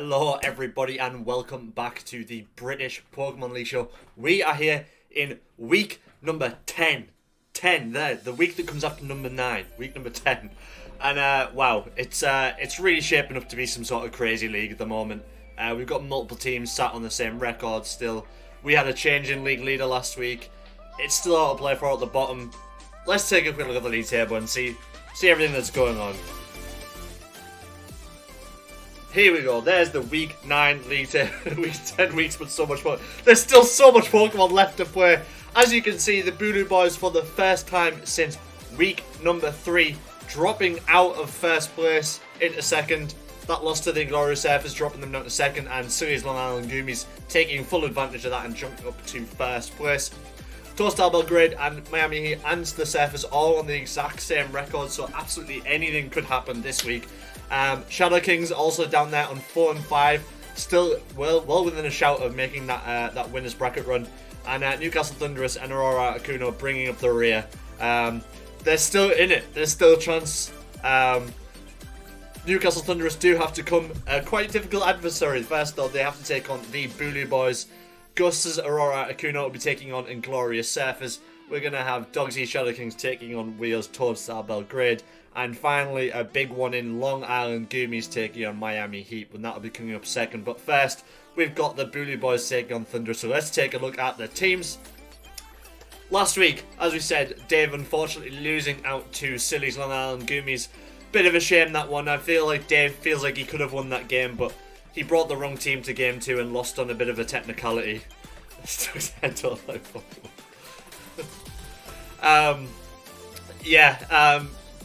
Hello everybody and welcome back to the British Pokemon League Show. We are here in week number 10. 10 there, the week that comes after number 9, week number 10. And wow, it's really shaping up to be some sort of crazy league at the moment. We've got multiple teams sat on the same record still. We had a change in league leader last week. It's still out to play for at the bottom. Let's take a quick look at the league table and see everything that's going on. Here we go, there's the week 9 league table. Week 10 weeks, but so much more. There's still so much Pokemon left to play. As you can see, the Bulu Boys for the first time since week number 3 dropping out of first place into second. That loss to the Glorious Surfers dropping them down to second, and Silly's Long Island Goomys taking full advantage of that and jumping up to first place. Toastal Belgrade and Miami Heat and the Surfers all on the exact same record, so absolutely anything could happen this week. Shadow Kings also down there on 4 and 5, still well within a shout of making that winners bracket run. And Newcastle Thundurus and Aurora Akuno bringing up the rear. They're still in it. There's still a chance. Newcastle Thundurus do have to come a quite difficult adversary. First though, they have to take on the Bulu Boys. Gus's Aurora Akuno will be taking on Inglorious Surfers. We're going to have Dogsy Shadow Kings taking on Wheels Toadstar Belgrade. And finally, a big one in Long Island Goomys taking on Miami Heat. And that'll be coming up second. But first, we've got the Bulu Boys taking on Thunder. So let's take a look at the teams. Last week, as we said, Dave unfortunately losing out to Silly's Long Island Goomys. Bit of a shame, that one. I feel like Dave feels like he could have won that game, but he brought the wrong team to game 2 and lost on a bit of a technicality.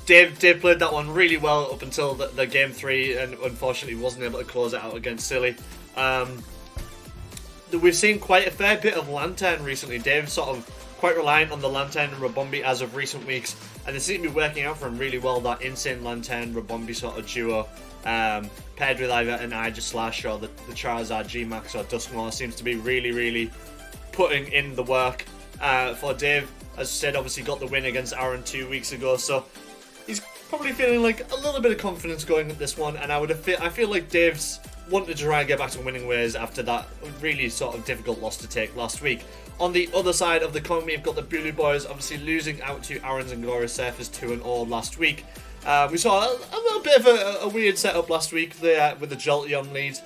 Dave played that one really well up until the game 3, and unfortunately wasn't able to close it out against Silly. We've seen quite a fair bit of Lantern recently. Dave's sort of quite reliant on the Lantern and Rabombi as of recent weeks, and they seem to be working out for him really well, that insane Lantern Rabombi sort of duo, paired with either an Aegislash or the Charizard G-Max or Dusknoir. Seems to be really putting in the work for Dave. As I said, obviously got the win against Aaron 2 weeks ago, so he's probably feeling like a little bit of confidence going at this one, and I feel like Dave's wanted to try and get back to winning ways after that really sort of difficult loss to take last week. On the other side of the coin, we've got the Bulu Boys obviously losing out to Aaron's and Glorious Surfers 2-0 last week. We saw a little bit of a weird setup last week there with the Jolteon lead.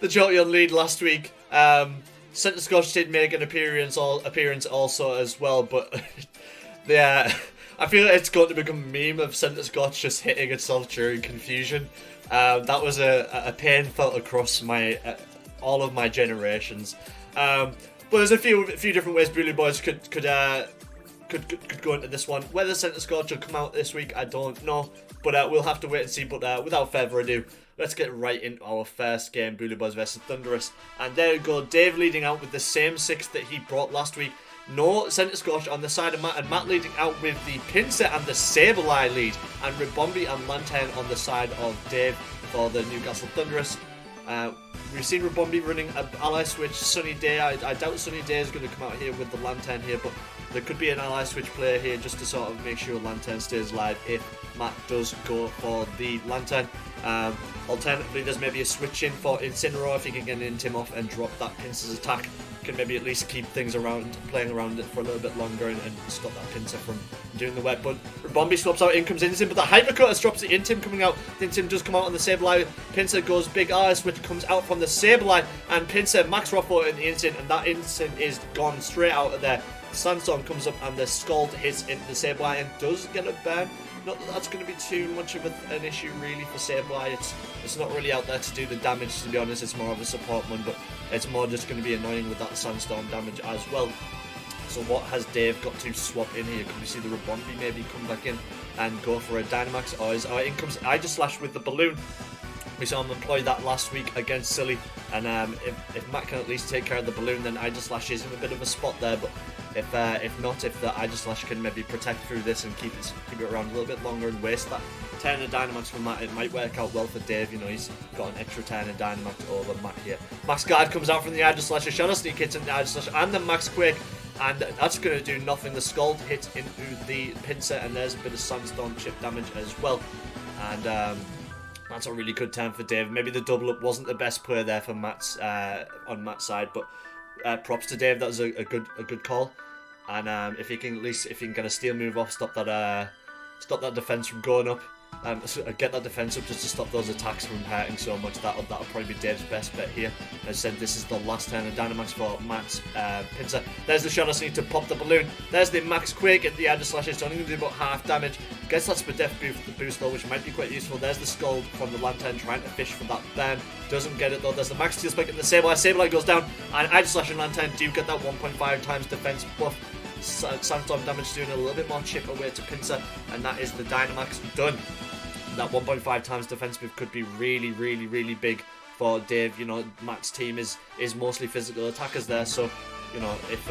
The Jolteon lead last week. Centre Scotch did make an appearance also as well, but I feel like it's going to become a meme of Centre Scotch just hitting itself during confusion. That was a pain felt across all of my generations. But there's a few different ways Bulu Boys could go into this one. Whether Centre Scotch will come out this week, I don't know, but we'll have to wait and see. But without further ado, let's get right into our first game, Bulu Boys versus Thundurus. And there we go, Dave leading out with the same 6 that he brought last week. No Centre Scotch on the side of Matt, and Matt leading out with the Pinsir and the Sableye lead, and Rabombi and Lantern on the side of Dave for the Newcastle Thundurus. We've seen Rabombi running an ally switch. Sunny Day, I doubt Sunny Day is going to come out here with the Lantern here, but there could be an ally switch player here just to sort of make sure Lantern stays alive if Matt does go for the Lantern. Alternatively, there's maybe a switch in for Incineroar if you can get an Intim off and drop that Pinsir's attack. Can maybe at least keep things playing around it for a little bit longer and stop that Pinsir from doing the work. But Rabombi swaps out, in comes Intim, but the Hypercutters drops the Intim coming out. The Intim does come out on the Sableye. Pinsir goes big ally switch, comes out from the Sableye, and Pinsir max Ruffle in the Instant, and that Instant is gone straight out of there. Sandstorm comes up and the Scald hits into the Sableye and does get a burn. Not that that's going to be too much of an issue really for Sableye. It's not really out there to do the damage, to be honest. It's more of a support one, but it's more just going to be annoying with that Sandstorm damage as well. So what has Dave got to swap in here? Can we see the Rabombi maybe come back in and go for a Dynamax? Or in comes Aegislash with the Balloon. We saw him employ that last week against Silly, and if Matt can at least take care of the Balloon, then Aegislash is in a bit of a spot there. But if not, if the Aegislash can maybe protect through this and keep it around a little bit longer and waste that turn of Dynamax from Matt, it might work out well for Dave. You know, he's got an extra turn of Dynamax over Matt here. Max Guard comes out from the Aegislash, a Shadow Sneak hits into the Aegislash and the Max Quake, and that's going to do nothing. The Scald hits into the Pinsir, and there's a bit of Sandstorm chip damage as well. And that's a really good turn for Dave. Maybe the double up wasn't the best play there for Matt's on Matt's side, but props to Dave. That was a good call. And if he can get a steal move off, stop that defense from going up. Get that defense up just to stop those attacks from hurting so much. That'll probably be Dave's best bet here. As I said, this is the last turn of Dynamax for Matt's pincer. There's the Shadow Sneak to pop the balloon. There's the Max Quake at the Adder Slash. It's only going to do about half damage. Gets that Spadef boost though, which might be quite useful. There's the Scald from the Lantern trying to fish for that burn. Doesn't get it though. There's the Max Steel Spike and the Sableye. Sableye goes down, and Adder Slash and Lantern do get that 1.5 times defense buff. Sandstorm damage doing a little bit more chip away to pincer, and that is the Dynamax done. That 1.5 times defense move could be really, really, really big for Dave. You know, Matt's team is mostly physical attackers there, so you know if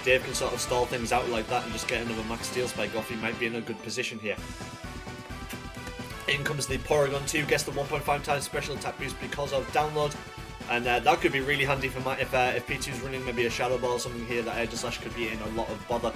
Dave can sort of stall things out like that and just get another Max Steel Spike off, he might be in a good position here. In comes the Porygon 2, gets the 1.5 times special attack boost because of download. And that could be really handy for Matt if P2's running maybe a Shadow Ball or something here. That Edge Slash could be in a lot of bother.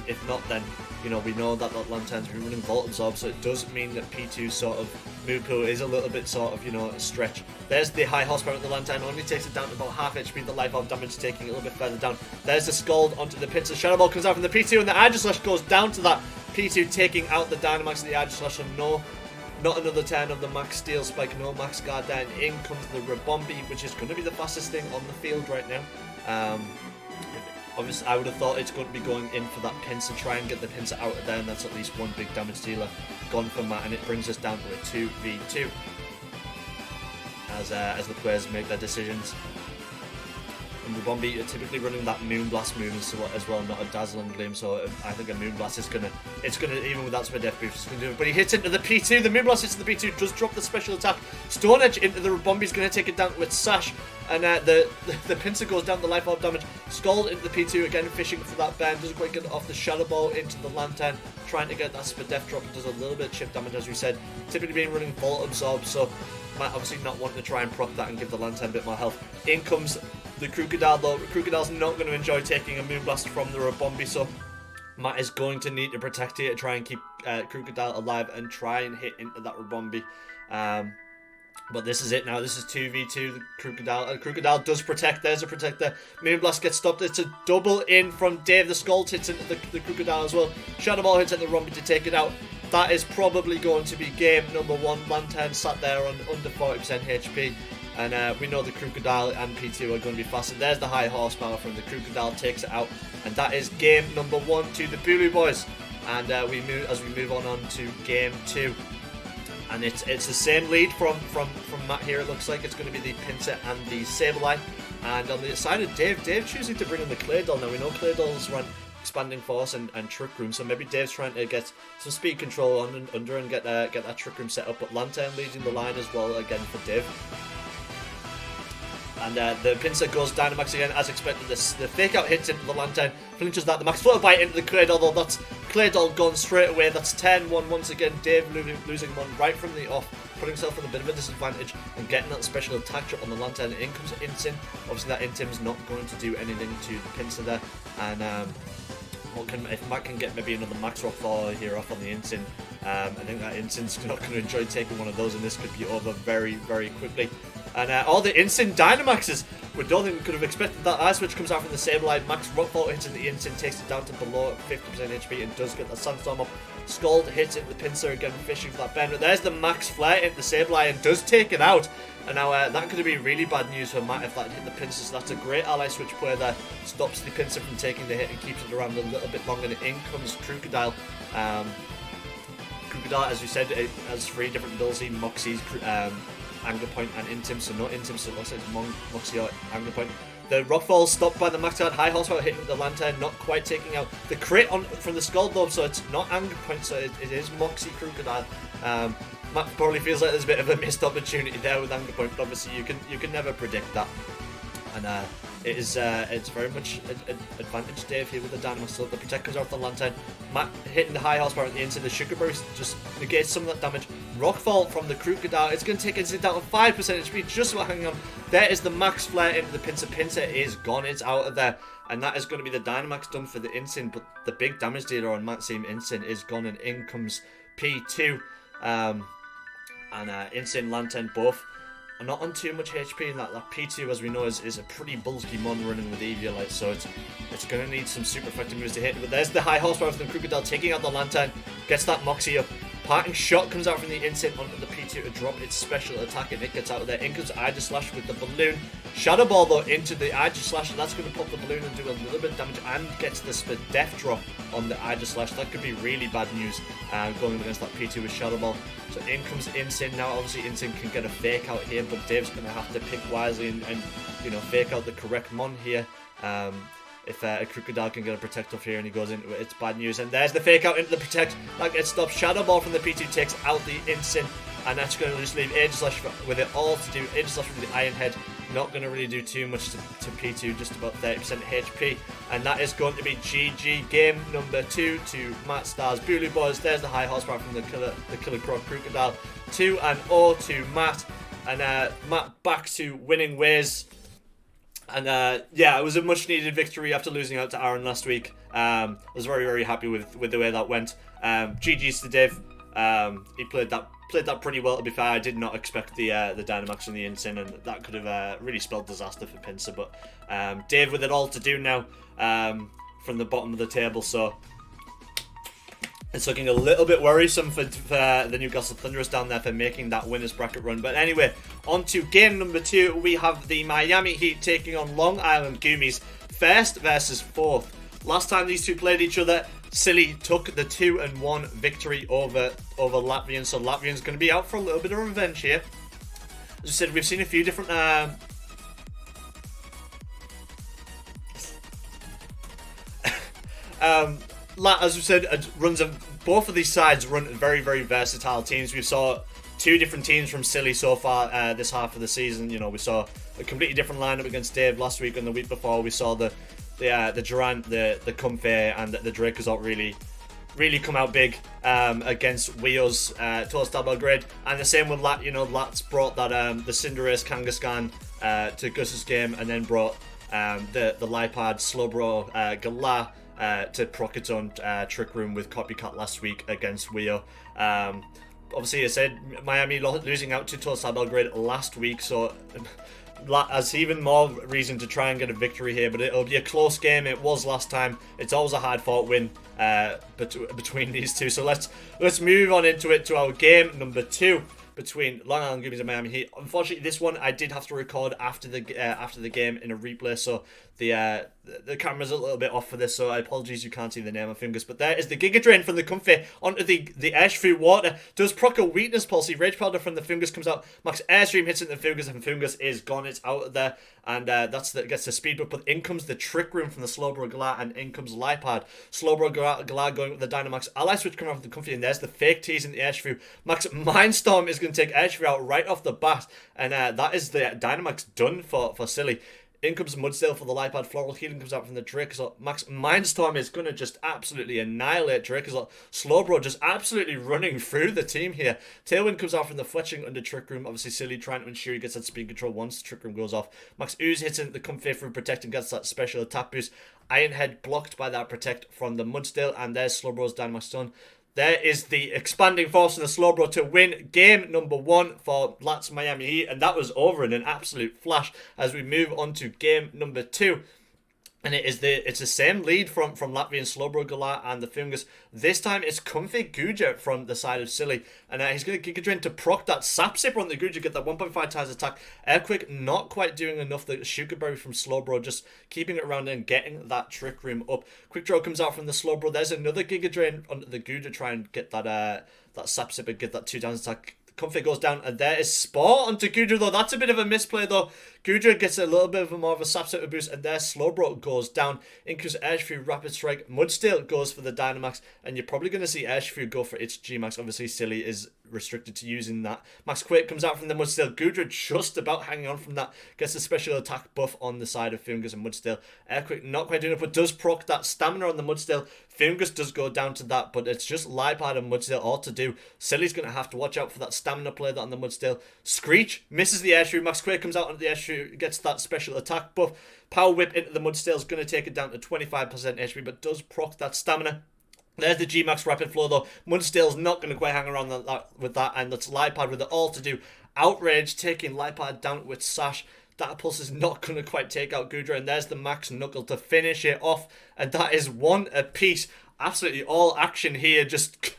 If not, then you know we know that Lantern's been running Volt Absorb, so it does mean that P2's sort of move pool is a little bit sort of a stretch. There's the high horsepower of the Lantern, only takes it down to about half HP. The life orb damage taking a little bit further down. There's the Scald onto the pincer. Shadow Ball comes out from the P2, and the Edge Slash goes down to that P2, taking out the Dynamax of the Edge Slash. And no. Not another turn of the Max Steel Spike, no Max Guard there, and in comes the Ribombee, which is going to be the fastest thing on the field right now. Obviously, I would have thought it's going to be going in for that pincer, try and get the pincer out of there, and that's at least one big damage dealer gone for Matt, and it brings us down to a 2v2 as the players make their decisions. And Ribombee are typically running that Moonblast move as well, not a Dazzling Gleam, so I think a Moonblast is gonna, even with that Spadef boost, it's gonna do it. But he hits into the P2, the Moonblast hits the P2, does drop the special attack. Stone Edge into the Ribombee is gonna take it down with Sash, and the pincer goes down, the life orb damage. Scald into the P2, again fishing for that burn, doesn't quite get it off. The Shadow Ball into the Lantern, trying to get that Spadef drop, does a little bit of chip damage as we said. Typically being running Volt Absorb, so Matt obviously not wanting to try and proc that and give the Lantern a bit more health. In comes the Crocodile though. Crocodile's not going to enjoy taking a Moonblast from the Ribombee, so Matt is going to need to protect it to try and keep Crocodile alive and try and hit into that Ribombee. But this is it now. This is 2v2. The Crocodile. Crocodile does protect. There's a protector. Moonblast gets stopped. It's a double in from Dave. The Scald hits into the Crocodile as well. Shadow Ball hits at the Ribombee to take it out. That is probably going to be game number one. Lantern sat there on under 40% HP. And we know the Crocodile and P2 are going to be faster. There's the high horsepower from the Crocodile, takes it out. And that is game number one to the Bulu Boys. And we move on to game two. And it's the same lead from Matt here. It looks like it's going to be the Pinsir and the Sableye. And on the side of Dave choosing to bring in the Claydol. Now we know Claydol's run Expanding Force and Trick Room, so maybe Dave's trying to get some speed control on and under and get that Trick Room set up. But Lantern leading the line as well again for Dave. And the Pinsir goes Dynamax again as expected. The fake out hits into the Lantern, flinches that. The Max Flutter Bite into the Claydol, though that's Claydol gone straight away. That's 10-1 once again. Dave losing one right from the off, putting himself in a bit of a disadvantage and getting that special attack drop on the Lantern. In comes Intim. Obviously that Intim's not going to do anything to the Pinsir there. And if Matt can get maybe another Max Rock Fall here off on the Intim, I think that Intim's not going to enjoy taking one of those, and this could be over very, very quickly. And all the instant Dynamaxes, we don't think we could have expected that. Ice Switch comes out from the Sableye, Max Rockfall hits into the instant, takes it down to below 50% HP and does get the Sandstorm up. Scald hits into the Pinsir again, fishing for that bend. But there's the Max Flare into the Sableye and does take it out. And now that could have been really bad news for Matt if that hit the Pinsir. So that's a great ally switch play there. Stops the Pinsir from taking the hit and keeps it around a little bit longer. And in comes Crocodile. Crocodile, as we said, it has 3 different abilities: Moxie's, Anger Point and Intim, so no Intim, so it looks like it's Moxie or Anger Point. The Rockfall stopped by the Max Guard, high horsepower hitting the Lantern, not quite taking out the crit from the Scald though, so it's not Anger Point, so it is Moxie Crocodile. Matt probably feels like there's a bit of a missed opportunity there with Anger Point, but obviously you can never predict that. And it's very much advantage Dave here with the Dynamax. So the Protect comes out the Lantern. Matt hitting the high horsepower into the Sugar Berry just negates some of that damage. Rockfall from the Crocodile. It's going to take Incin down to 5% HP, just about hanging on. There is the Max Flare into the Pinsir. Pinsir is gone. It's out of there. And that is going to be the Dynamax done for the Incin. But the big damage dealer on Maxime Incin is gone. And in comes P2 and Incin Lantern both. I'm not on too much HP, and that P2, as we know, is a pretty bulky mon running with Eviolite, so it's going to need some super effective moves to hit. But there's the high horsepower from the Crocodile taking out the Lantern, gets that Moxie up. Parting Shot comes out from the Incin onto the P2 to drop its special attack, and it gets out of there. In comes Aegis Slash with the balloon. Shadow Ball, though, into the Aegis Slash, and that's going to pop the balloon and do a little bit of damage, and gets the Death Drop on the Aegis Slash. That could be really bad news going against that P2 with Shadow Ball. So in comes Incin. Now, obviously, Incin can get a fake out here, but Dave's going to have to pick wisely and you know, fake out the correct mon here. If a Crocodile can get a Protect off here and he goes into it, it's bad news. And there's the fake out into the Protect. That gets stopped. Shadow Ball from the P2 takes out the Incin. And that's going to just leave Aegis Slash with it all to do. Aegis Slash with the Iron Head. Not going to really do too much to P2, just about 30% HP. And that is going to be GG. Game number 2 to Matt Star's Bulu Boys. There's the high horsepower from the Killer Croc Crocodile. 2-0 to Matt. And Matt back to winning ways. And yeah, it was a much needed victory after losing out to Aaron last week. I was very, very happy with the way that went. GG's to Dave. He played that pretty well, to be fair. I did not expect the Dynamax and the Incin, and that could have really spelled disaster for Pinsir. But Dave with it all to do now from the bottom of the table, so it's looking a little bit worrisome for the Newcastle Thundurus down there for making that winners bracket run. But anyway, on to game number 2. We have the Miami Heat taking on Long Island Goomys, first versus fourth. Last time these two played each other, Silly took the 2-1 victory over Latvian, so Latvian's going to be out for a little bit of revenge here. As I said, we've seen a few different as we said, both of these sides run very, very versatile teams. We saw 2 different teams from Silly so far this half of the season. You know, we saw a completely different lineup against Dave last week, and the week before we saw the Durant, the Comfy, and the Drake result really come out big against Wio's Total Belgrade. And the same with Lat. You know, Lat's brought that the Cinderace Kangaskhan to Gus's game, and then brought the Lipard Slowbro Galar to proc its own Trick Room with Copycat last week against Wio. Obviously, I said Miami losing out to Total Belgrade last week, so has even more reason to try and get a victory here. But it'll be a close game. It was last time. It's always a hard-fought win between these two. So let's move on into it to our game number 2 between Long Island Goomys and Miami Heat. Unfortunately, this one I did have to record after the game in a replay, so the camera's a little bit off for this, so I apologize you can't see the name of Fungus. But there is the Giga Drain from the Comfy onto the Airshrew Water. Does proc a Weakness Pulse. Rage Powder from the Fungus comes out. Max Airstream hits into the Fungus, and Fungus is gone. It's out of there, and gets the speed up. But in comes the Trick Room from the Slowbro Galar, and in comes Lipard. Slowbro Galar going with the Dynamax. Ally Switch coming off the Comfy, and there's the fake tease in the Airshrew. Max Mindstorm is going to take Airshrew out right off the bat, and that is the Dynamax done for Silly. In comes Mudsdale for the Lipard. Floral Healing comes out from the Drake. So Max Mindstorm is going to just absolutely annihilate Drake. So Slowbro just absolutely running through the team here. Tailwind comes out from the Fletching under Trick Room. Obviously, Silly trying to ensure he gets that speed control once Trick Room goes off. Max Ooze hits into the Comfy through Protect and gets that special attack boost. Iron Head blocked by that Protect from the Mudsdale. And there's Slowbro's Dynamax done. There is the expanding force in the Slowbro to win game number 1 for Lats Miami Heat. And that was over in an absolute flash as we move on to game number 2. And it's the same lead from Latvian Slowbro Galar and the Fungus. This time it's Comfy Guja from the side of Silly. And he's going to Giga Drain to proc that Sap Sipper on the Guja, get that 1.5 times attack. Airquake not quite doing enough. The Sugar Berry from Slowbro just keeping it around and getting that Trick Room up. Quick Draw comes out from the Slowbro. There's another Giga Drain onto the Guja, try and get that Sap Sipper, get that 2 times attack. Comfy goes down, and there is Spore onto Gudra, though. That's a bit of a misplay, though. Gudra gets a little bit of more of a Sap Sipper boost, and there Slowbro goes down. Incus Airshrew Rapid Strike. Mudsdale goes for the Dynamax, and you're probably going to see Airshrew go for its G-Max. Obviously, Silly is restricted to using that. Max Quake comes out from the Mudsteel. Goodra just about hanging on from that. Gets a special attack buff on the side of Fungus and Mudsteel. Airquake not quite doing it, but does proc that stamina on the Mudsteel. Fungus does go down to that, but it's just Lipad and Mudsteel all to do. Silly's going to have to watch out for that stamina play that on the Mudsteel. Screech misses the airshrew. Max Quake comes out on the airshrew, gets that special attack buff. Power Whip into the Mudsteel is going to take it down to 25% HP, but does proc that stamina. There's the G-Max Rapid Flow though. Mudsteel's not going to quite hang around with that, and that's Lipad with it all to do. Outrage taking Lipad down with Sash. That Pulse is not going to quite take out Goodra, and there's the Max Knuckle to finish it off, and that is one apiece. Absolutely all action here, just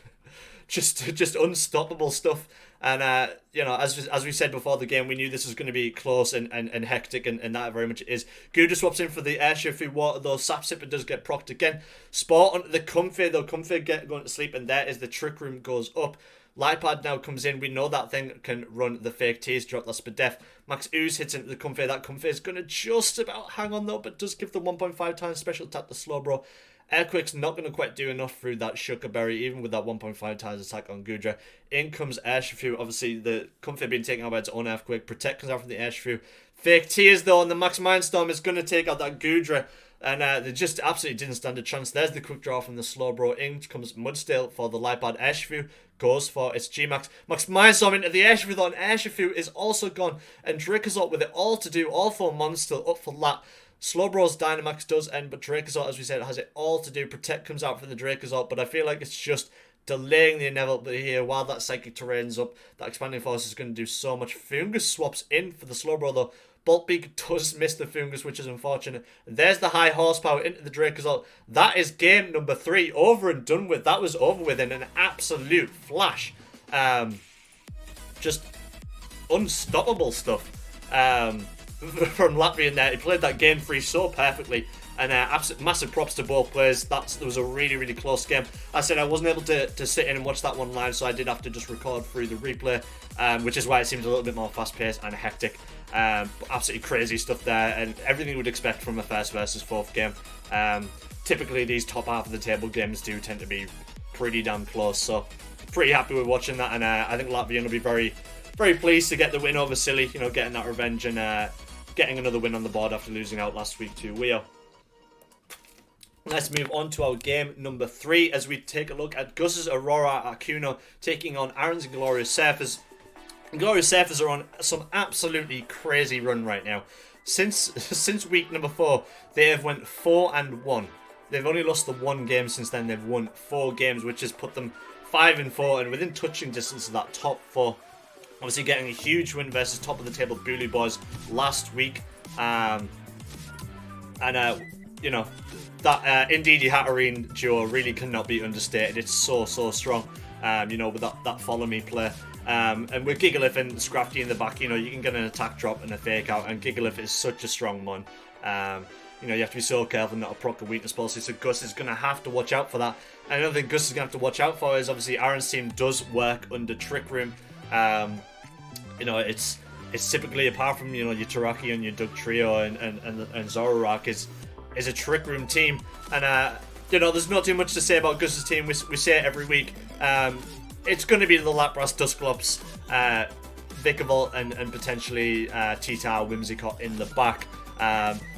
unstoppable stuff. And you know, as we said before the game, we knew this was going to be close and hectic, and that very much is. Goodra swaps in for the Airship through water though. Sap Sipper does get procced again. Sport onto the Comfy though. Comfy going to sleep, and there is the Trick Room goes up. Lipad now comes in. We know that thing can run the fake tease drop. That's for death. Max Ooze hits into the Comfy. That Comfy is going to just about hang on though, but does give the 1.5 times special attack to Slowbro. Airquake's not going to quite do enough through that Shuckerberry, even with that 1.5 times attack on Goodra. In comes Airshifu. Obviously, the Comfy being taken out by its own Earthquake. Protect comes out from the Airshifu. Fake Tears, though, and the Max Mindstorm is going to take out that Goodra. And they just absolutely didn't stand a chance. There's the quick draw from the Slowbro. In comes Mudsteel for the Lipad. Airshifu goes for its G-Max. Max Mindstorm into the Airshifu, though, and Airshifu is also gone. And Dracozolt with it all to do. All 4 mons still up for that. Slowbro's Dynamax does end, but Dracozolt, as we said, has it all to do. Protect comes out from the Dracozolt, but I feel like it's just delaying the inevitable here while that Psychic Terrain's up. That Expanding Force is going to do so much. Fungus swaps in for the Slowbro, though. Boltbeak does miss the Fungus, which is unfortunate. There's the high horsepower into the Dracozolt. That is game number 3, over and done with. That was over with in an absolute flash. Just unstoppable stuff. From Latvian there. He played that game 3 so perfectly, and massive props to both players. That was a really, really close game. I said I wasn't able to sit in and watch that one live, so I did have to just record through the replay, which is why it seemed a little bit more fast-paced and hectic. Absolutely crazy stuff there, and everything you would expect from a first versus fourth game. Typically these top half of the table games do tend to be pretty damn close, so pretty happy with watching that, and I think Latvian will be very, very pleased to get the win over Silly, you know, getting that revenge and getting another win on the board after losing out last week to Wio. Let's move on to our game number 3 as we take a look at Gus's Aurora Arcuno taking on Aaron's Glorious Surfers. Glorious Surfers are on some absolutely crazy run right now. Since week number 4, they have went 4-1. They've only lost the 1 game since then. They've won 4 games, which has put them 5-4 and within touching distance of that top 4. Obviously getting a huge win versus top of the table Bulu Boys last week. You know, that Indeedee Hatterene duo really cannot be understated. It's so strong, you know, with that follow me play. And with Gigalith and Scrafty in the back, you know, you can get an attack drop and a fake out, and Gigalith is such a strong mon. You know, you have to be so careful not to proc a weakness policy, so Gus is going to have to watch out for that. And another thing Gus is going to have to watch out for is obviously Aaron's team does work under Trick Room. You know, it's typically, apart from, you know, your Teraki and your Doug Trio and Zoroark, is a Trick Room team. And, you know, there's not too much to say about Gus's team. We say it every week. It's going to be the Lapras, Dusclops, Vikavolt, and potentially T-Tar, Whimsicott in the back.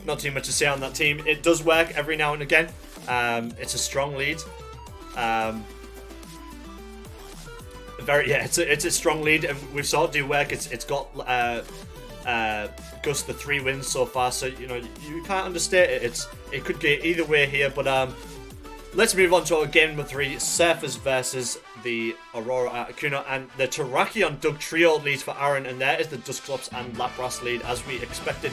Not too much to say on that team. It does work every now and again. It's a strong lead. It's a strong lead, and we've saw it do work. It's got Gus the 3 wins so far, so you know you can't understate it. It could get either way here, but let's move on to our game number 3: Surfers versus the Aurora Articuno, and the Terrakion Doug Trio leads for Aaron, and there is the Dusclops and Lapras lead as we expected.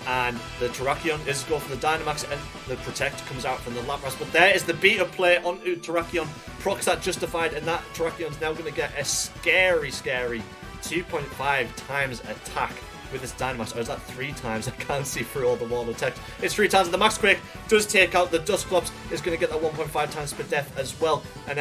And the Terrakion is go for the Dynamax, and the Protect comes out from the Lapras. But there is the beat up play onto Terrakion. Procs that justified, and that Terrakion's now going to get a scary 2.5 times attack with this Dynamax. Or is that 3 times? I can't see through all the wall of text. It's 3 times, and the Max Quake does take out the Dusclops. Is going to get that 1.5 times per death as well. And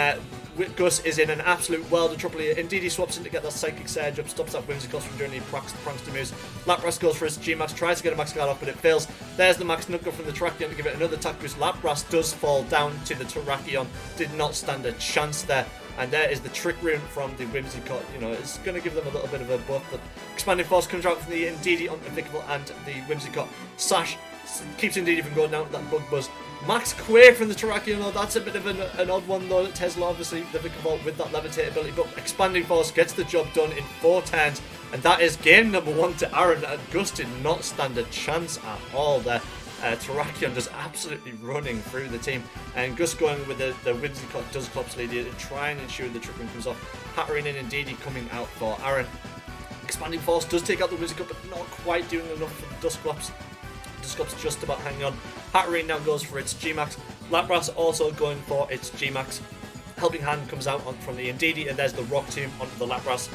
Gus is in an absolute world of trouble here. Indeed, he swaps in to get that Psychic Surge up, stops that Whimsicott from doing any pranks to moves. Lapras goes for his G-Max, tries to get a Max Guard off, but it fails. There's the Max Knuckle from the Terrakion to give it another attack boost. Lapras does fall down to the Terrakion. Did not stand a chance there. And there is the Trick Room from the Whimsicott. You know, it's going to give them a little bit of a buff. But Expanding Force comes out from the Indeedee onto Vikavolt and the Whimsicott. Sash keeps Indeedee from going down with that Bug Buzz. Max Quake from the Terrakion, though. That's a bit of an odd one, though. Tesla, obviously, the Vikavolt with that Levitate ability. But Expanding Force gets the job done in 4 turns. And that is game number 1 to Aaron. And Gus did not stand a chance at all there. Terrakion just absolutely running through the team. And Gus going with the Whimsicott Dusclops lead to try and ensure the Trick Room comes off. Hatterene and Indeedee coming out for Aaron. Expanding Force does take out the Whimsicott, but not quite doing enough for the Dusclops. Dusclops just about hanging on. Hatterene now goes for its G-Max. Lapras also going for its G-Max. Helping Hand comes out from the Indeedee, and there's the Rock Tomb onto the Lapras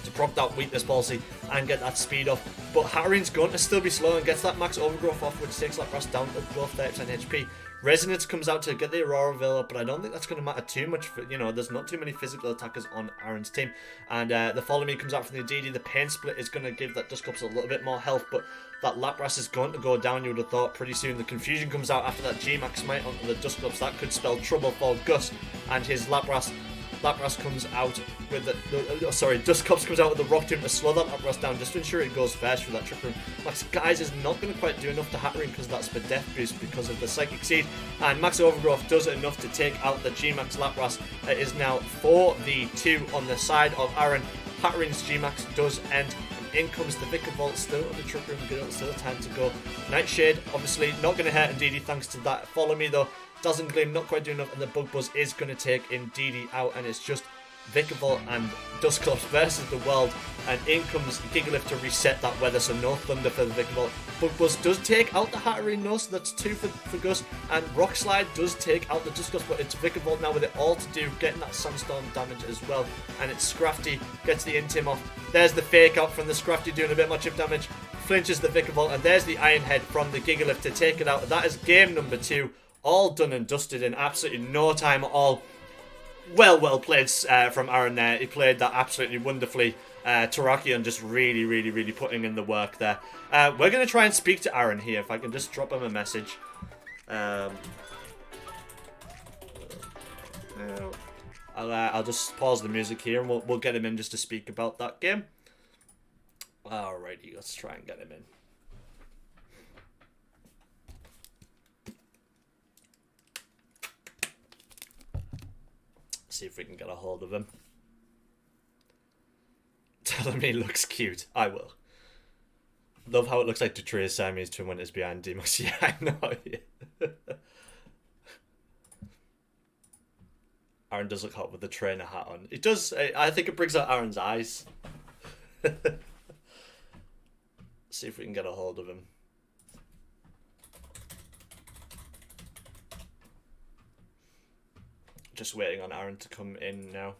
to prop that weakness policy and get that speed up. But Hatterene's going to still be slow and gets that max overgrowth off, which takes Lapras down to below 30% HP. Resonance comes out to get the Aurora Veil up, but I don't think that's going to matter too much. For, you know, there's not too many physical attackers on Aaron's team. And the Follow Me comes out from the Indeedee. The Pain Split is going to give that Dusclops a little bit more health, but that Lapras is going to go down, you would have thought, pretty soon. The Confusion comes out after that G-Max Smite onto the Dusclops. That could spell trouble for Gus and his Lapras. Lapras comes out with Dusclops comes out with the Rock Tomb to slow that Lapras down just to ensure it goes fast for that Trick Room. Max Guys is not going to quite do enough to Hatterene because that's the Death Boost because of the Psychic Seed. And Max Overgrowth does enough to take out the G-Max Lapras. It is now 4v2 on the side of Aaron. Hatterene's G-Max does end. In comes the Vikavolt, still on the Trick Room, still time to go. Nightshade, obviously, not going to hurt Indeedee thanks to that. Follow Me, though. Dazzling Gleam, not quite doing enough, and the Bug Buzz is going to take Indeedee out, and it's just Vikavolt and Dusclops versus the world. And in comes Gigalith to reset that weather, so no Thunder for the Vikavolt. Bug Buzz does take out the Hatterene, though, so that's 2 for Gus. And Rock Slide does take out the Dusclops, but it's Vikavolt now with it all to do, getting that Sandstorm damage as well. And it's Scrafty, gets the Intim off. There's the Fake Out from the Scrafty, doing a bit much of damage. Flinches the Vikavolt, and there's the Iron Head from the Gigalith to take it out. That is game number 2. All done and dusted in absolutely no time at all. Well played from Aaron there. He played that absolutely wonderfully. Terrakion just really putting in the work there. We're going to try and speak to Aaron here. If I can just drop him a message. I'll just pause the music here and we'll get him in just to speak about that game. Alrighty, let's try and get him in. See if we can get a hold of him. Tell him he looks cute. I will. Love how it looks like Detria's Siamese twin when it's behind Demos. Yeah, I know. Yeah. Aaron does look hot with the trainer hat on. It does. I think it brings out Aaron's eyes. See if we can get a hold of him. Just waiting on Aaron to come in now.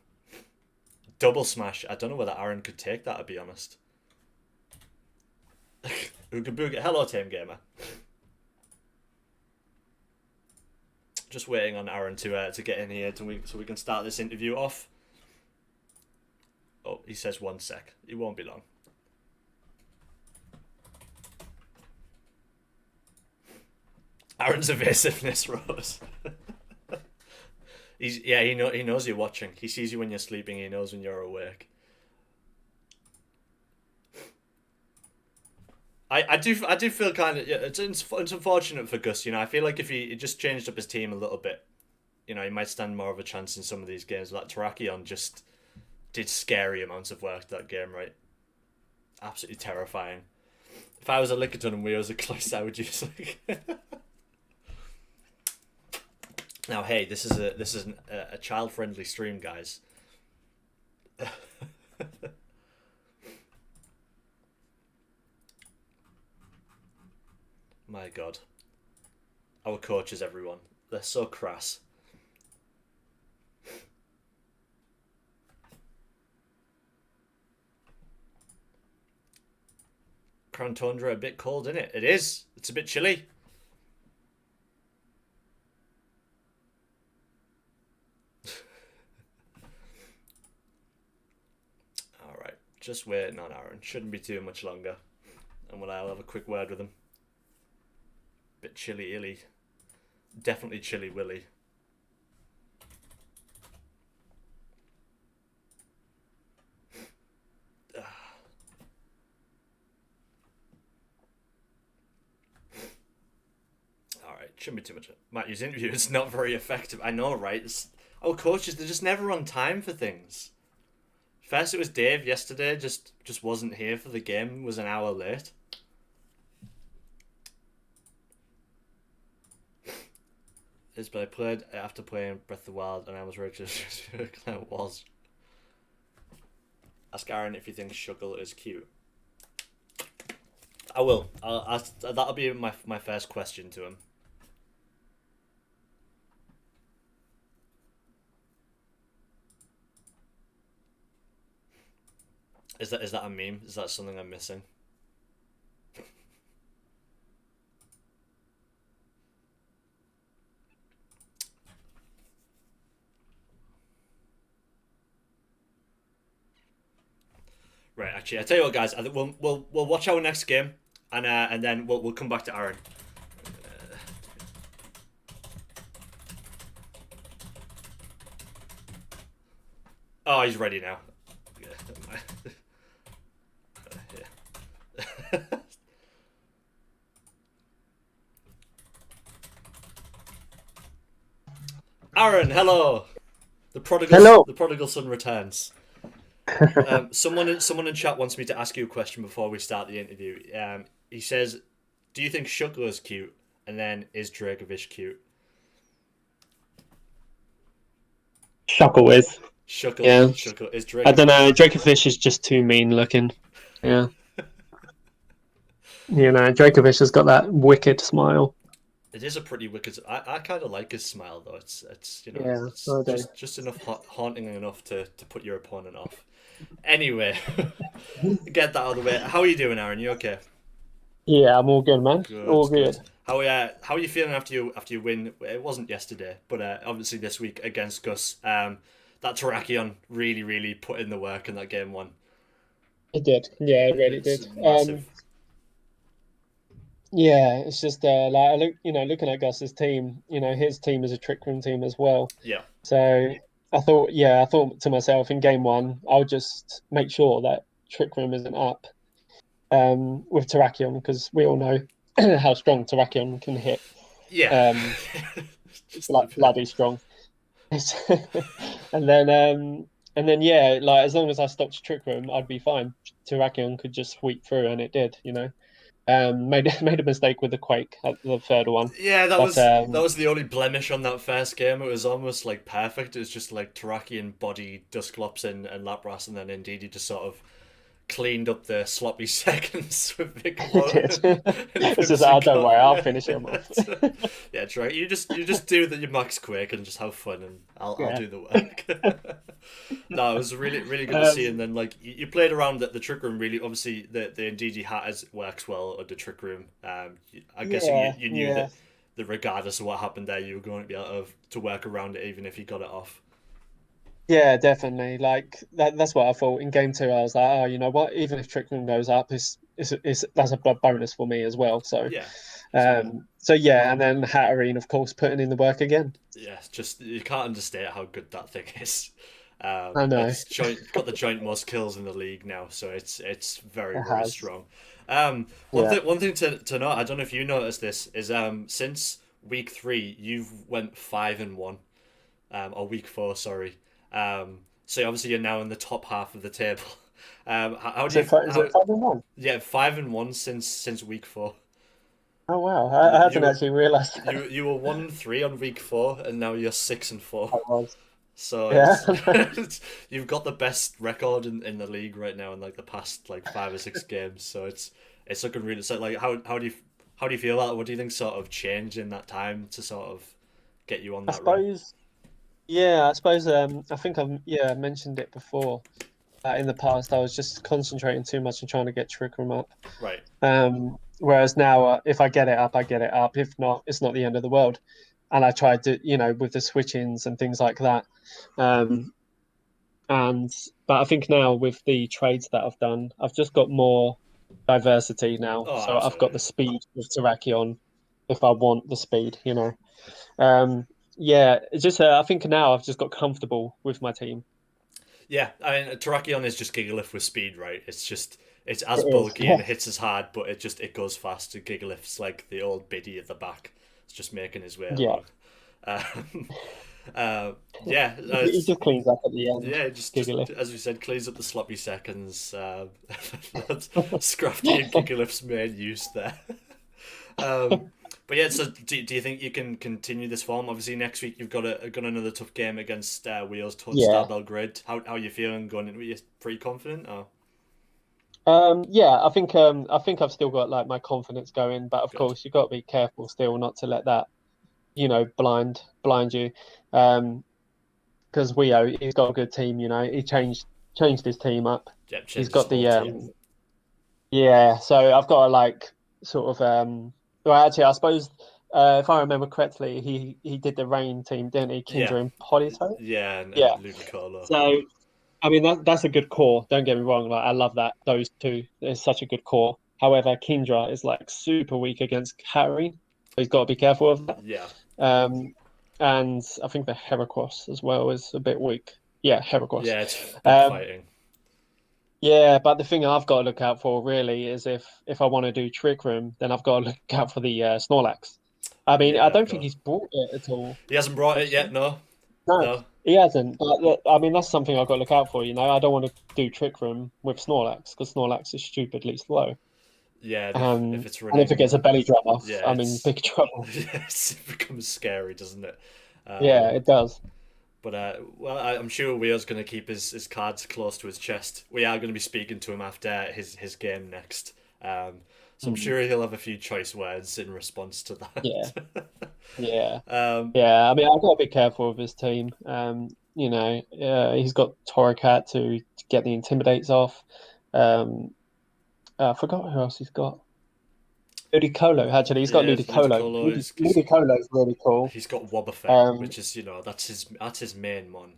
Double smash. I don't know whether Aaron could take that, to be honest. Ooga booga. Hello, Tame Gamer. Just waiting on Aaron to get in here so we can start this interview off. Oh, he says 1 sec. It won't be long. Aaron's evasiveness rose. He knows you're watching. He sees you when you're sleeping. He knows when you're awake. I do feel kind of, it's unfortunate for Gus. You know, I feel like if he just changed up his team a little bit, you know, he might stand more of a chance in some of these games. Like Terrakion just did scary amounts of work that game, right? Absolutely terrifying. If I was a Lickitung and we was a Cloyster, I would use like. Now, hey, this is a child-friendly stream, guys. My God, our coaches, everyone, they're so crass. Crown Tundra a bit cold, isn't it? It is. It's a bit chilly. Just waiting on Aaron. Shouldn't be too much longer. And I'll have a quick word with him. Bit chilly illy. Definitely chilly willy. Shouldn't be too much. Matthew's interview is not very effective. I know, right? Our coaches, they're just never on time for things. First it was Dave yesterday, just wasn't here for the game, was an hour late. But I played after playing Breath of the Wild, and I was ready to I was. Ask Aaron if he thinks Shuggle is cute. I will. That'll be my first question to him. Is that a meme? Is that something I'm missing? Right. Actually, I tell you what, guys. I think we'll watch our next game, and then we'll come back to Aaron. Oh, he's ready now. Aaron, hello. Hello. The prodigal son returns. Someone in chat wants me to ask you a question before we start the interview. He says, "Do you think Shugler is cute?" And then, "Is Dracovish cute?" Shuckle is. Shugler, Yeah. Shugler is Dracovish. I don't know. Dracovish is just too mean looking. Yeah. Dracovish has got that wicked smile. It is a pretty wicked. I kind of like his smile though. It's Yeah, it's just enough haunting enough to put your opponent off. Anyway, get that out of the way. How are you doing, Aaron? You okay? Yeah, I'm all good, man. Good, All good. good. How are you feeling after you win? It wasn't yesterday, but obviously this week against Gus. That Terrakion really put in the work in that game one. It did. Yeah, it really It's did. massive. Yeah, it's just like I look, looking at Gus's team. His team is a trick room team as well. Yeah. So I thought to myself in game one, I'll just make sure that trick room isn't up. With Terrakion because we all know how strong Terrakion can hit. Yeah. Bloody strong. and then yeah, like as long as I stopped Trick Room, I'd be fine. Terrakion could just sweep through, and it did. Made a mistake with the Quake at the third one. Yeah, that But was the only blemish on that first game. It was almost like perfect. It was just like Terrakion body Dusclops and Lapras, and then indeed he just sort of cleaned up the sloppy seconds with Vic. It's just, oh, don't worry, I'll finish him off. Yeah, try. You just do your max quick and just have fun, and I'll do the work. No, it was really good to see. And then like you played around the trick room. Really, obviously the Indeedee hat works well at the trick room. I guess you knew that regardless of what happened there, you were going to be able to work around it, even if you got it off. Yeah, definitely. Like that's what I thought in game two. I was like, oh, you know what? Even if Trick Room goes up, it's that's a bonus for me as well. So Yeah. so yeah, and then Hatterene, of course, putting in the work again. Yeah, just you can't understate how good that thing is. I know. It's got the joint most kills in the league now, so it's very strong. One thing to note, I don't know if you noticed this, is since week 3 you've went 5-1, or week 4, sorry. So obviously you're now in the top half of the table. How do you? Is it 5-1? Yeah, 5-1 since week 4. Oh wow, I hadn't actually realised. You were 1-3 on week 4, and now you're 6-4. I was. So Yeah. you've got the best record in the league right now in like the past like 5 or 6 games. So it's looking really. So like how do you feel about it? What do you think sort of changed in that time to sort of get you on that run? I suppose I think I've mentioned it before. In the past, I was just concentrating too much on trying to get Trick Room up. Right. Whereas now, if I get it up, I get it up. If not, it's not the end of the world. And I tried to, with the switch-ins and things like that. But I think now with the trades that I've done, I've just got more diversity now. Oh, so I've got absolutely. the speed with Terrakion if I want the speed, Yeah, it's just I think now I've just got comfortable with my team. Yeah, I mean Terrakion is just Gigalith with speed, right? It's as It is, bulky and it hits as hard, but it goes fast. Gigalith's like the old biddy at the back, It's just making his way Yeah. along. Yeah, He just cleans up at the end. yeah, just Giggly. as we said, cleans up the sloppy seconds. That's Scrafty and Gigaliff's main use there. But yeah, so do you think you can continue this form? Obviously, next week you've got another tough game against Wheels Yeah. Star Belgrade. How are you feeling going into it? You pretty confident? Or Yeah, I think I've still got like my confidence going, but of good? course you've got to be careful still not to let that, blind you. Because Wio, he's got a good team, he changed his team up. Yep, He's change his got whole the team. yeah, so I've got to like sort of well actually I suppose if I remember correctly, he did the rain team, didn't he? Yeah, Kindra and Polito? yeah, Yeah. and Ludicolo. So I mean that's a good core. Don't get me wrong. Like I love that those two. It's such a good core. However, Kindra is like super weak against Harry. So he's got to be careful of that. Yeah, Um, and I think the Heracross as well is a bit weak. Yeah, Heracross. yeah, it's big Um, fighting. yeah, but the thing I've got to look out for really is if I want to do Trick Room, then I've got to look out for the Snorlax. I mean, I Yeah, of don't think course. he's brought it at all, He hasn't brought it yet. actually. No, No, no. he hasn't. But I mean, that's something I've got to look out for. I don't want to do Trick Room with Snorlax because Snorlax is stupidly slow. Yeah, and if it's And if it running, gets a belly drum off, yeah, I'm in big trouble. yes, it becomes scary, doesn't it? Yeah, Um, it does. but well, I'm sure Weir's going to keep his cards close to his chest. We are going to be speaking to him after his game next. So I'm Mm. sure he'll have a few choice words in response to Yeah, that. yeah. um, Yeah, I mean, I've got to be careful with his team. He's got Torracat to get the intimidates off. Um, I forgot who else he's got. Ludicolo, actually, he's got yeah, Ludicolo. Ludicolo. Ludicolo is really cool. He's got Wobbuffet, Um, which is that's his main one.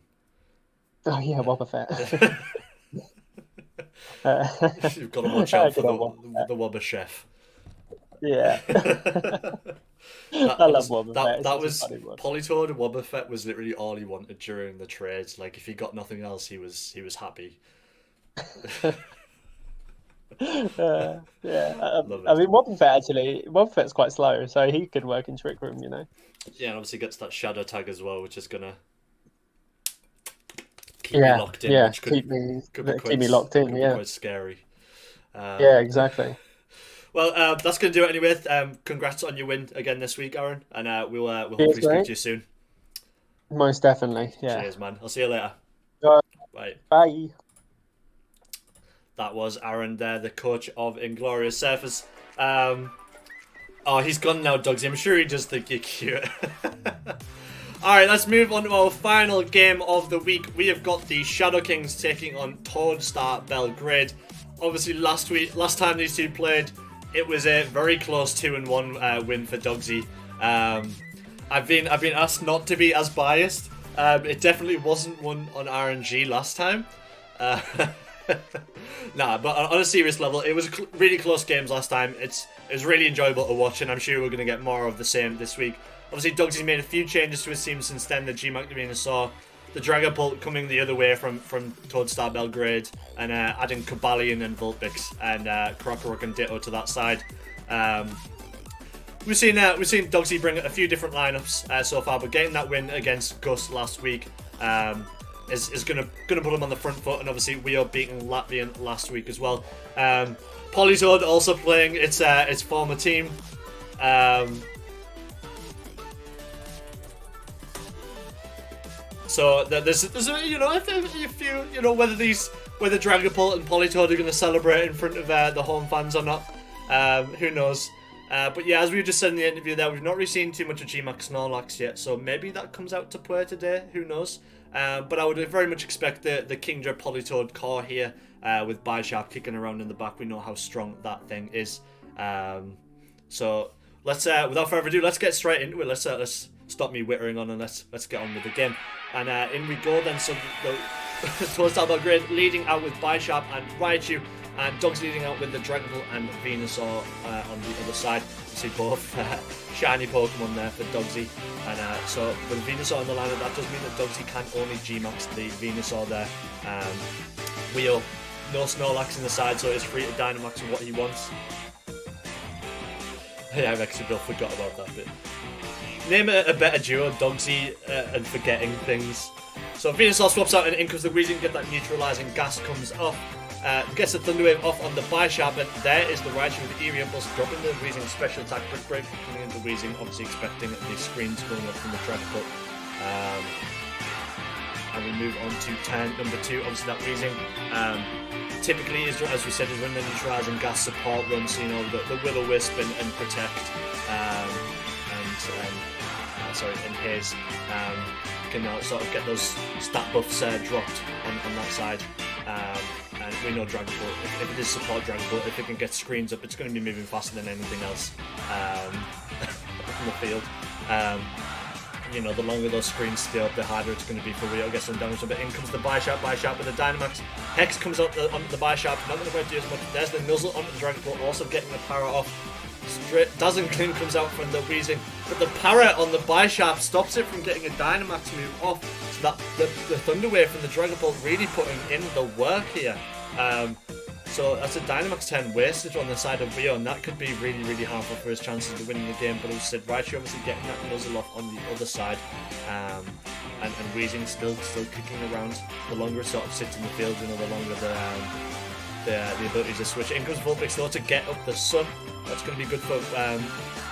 oh yeah, Wobbuffet. You've got to watch out for Good old Wobbuffet. the Wobber Chef. Yeah, That I love honest, Wobbuffet. It's that such a was funny one. Polytoad and Wobbuffet was literally all he wanted during the trades. Like if he got nothing else, he was happy. Yeah, Love I it. mean, Wobbuffet's quite slow, so he could work in Trick Room. Yeah, and obviously gets that shadow tag as well, which is gonna keep you Yeah, locked in, yeah, which could be keep me locked in. could be Yeah, quite scary. yeah, Um, exactly. well, that's gonna do it anyway. Congrats on your win again this week, Aaron, and we'll Cheers, hopefully speak mate. to you soon. Most definitely. Yeah. Cheers, man. I'll see you later. All right, Bye. bye. That was Aaron there, the coach of Inglorious Surfers. Oh, he's gone now, Dugsy. I'm sure he just think you're cute. Alright, let's move on to our final game of the week. We have got the Shadow Kings taking on Toadstar Belgrade. Obviously, last time these two played, it was a very close 2-1 win for Dugsy. I've been asked not to be as biased. It definitely wasn't one on RNG last time. Nah, but on a serious level, it was really close games last time. It was really enjoyable to watch, and I'm sure we're going to get more of the same this week. Obviously, Dugsy's made a few changes to his team since then. The GMAC Venusaur, the Dragapult coming the other way from Toadstar Belgrade, and adding Kabalion and Vulpix and Krokorok and Ditto to that side. We've seen Dugsy bring a few different lineups so far, but getting that win against Gus last week is gonna put him on the front foot, and obviously we are beating Latvian last week as well. Polytoad also playing its former team. So there's a few whether Dragapult and Polytoad are going to celebrate in front of the home fans or not. Who knows? But yeah, as we just said in the interview there, we've not really seen too much of GMAX Snorlax yet, so maybe that comes out to play today. Who knows? But I would very much expect the Kingdra Polytoad core here with Bisharp kicking around in the back. We know how strong that thing is. So let's without further ado, let's get straight into it. Let's stop me whittering on and let's get on with the game. And in we go then. So the Toadstar Belgrade leading out with Bisharp and Raichu, and Dogs leading out with the Dragapult and Venusaur on the other side. You see both shiny Pokemon there for Dogsy. And so with Venusaur in the lineup, that does mean that Dogsy can only G-Max the Venusaur there. Wheel, no Snorlax in the side, so it's free to Dynamax what he wants. Yeah, I've actually forgot about that bit. name a better duo, Dogsy and forgetting things. So Venusaur swaps out and in comes the Weezing, get that neutralizing gas comes off. Gets the Thunderwave off on the Bisharp, and there is the Raichu with the Eerie Impulse, dropping the Weezing special attack Brick Break, coming into Weezing, obviously expecting the screens going up from the Dragapult. And we move on to turn number 2, obviously that Weezing. Typically, as we said, is running the neutralizing gas support run, so you know the Will-O-Wisp and Protect, and Haze can sort of get those stat buffs dropped on that side. And we know Dragapult, if it is support Dragapult, if it can get screens up, it's going to be moving faster than anything else in the field. You know, the longer those screens stay up, the harder it's going to be for Rio to get some damage. But in comes the Bisharp with the Dynamax. Hex comes out onto the Bisharp, not going to quite do as much. There's the Nuzzle onto the Dragapult, also getting the Para off. Dazzling Gleam comes out from the Weezing, but the Para on the Bisharp stops it from getting a Dynamax move off. So that the Thunder Wave from the Dragapult really putting in the work here. So that's a Dynamax 10 wastage on the side of Rio, and that could be really, really harmful for his chances of winning the game. But as I said, Raichu obviously getting that Nuzzle off on the other side, and Weezing still kicking around. The longer it sort of sits in the field, you know, the longer the ability to switch. In comes Vulpix though to get up the Sun. That's going to be good for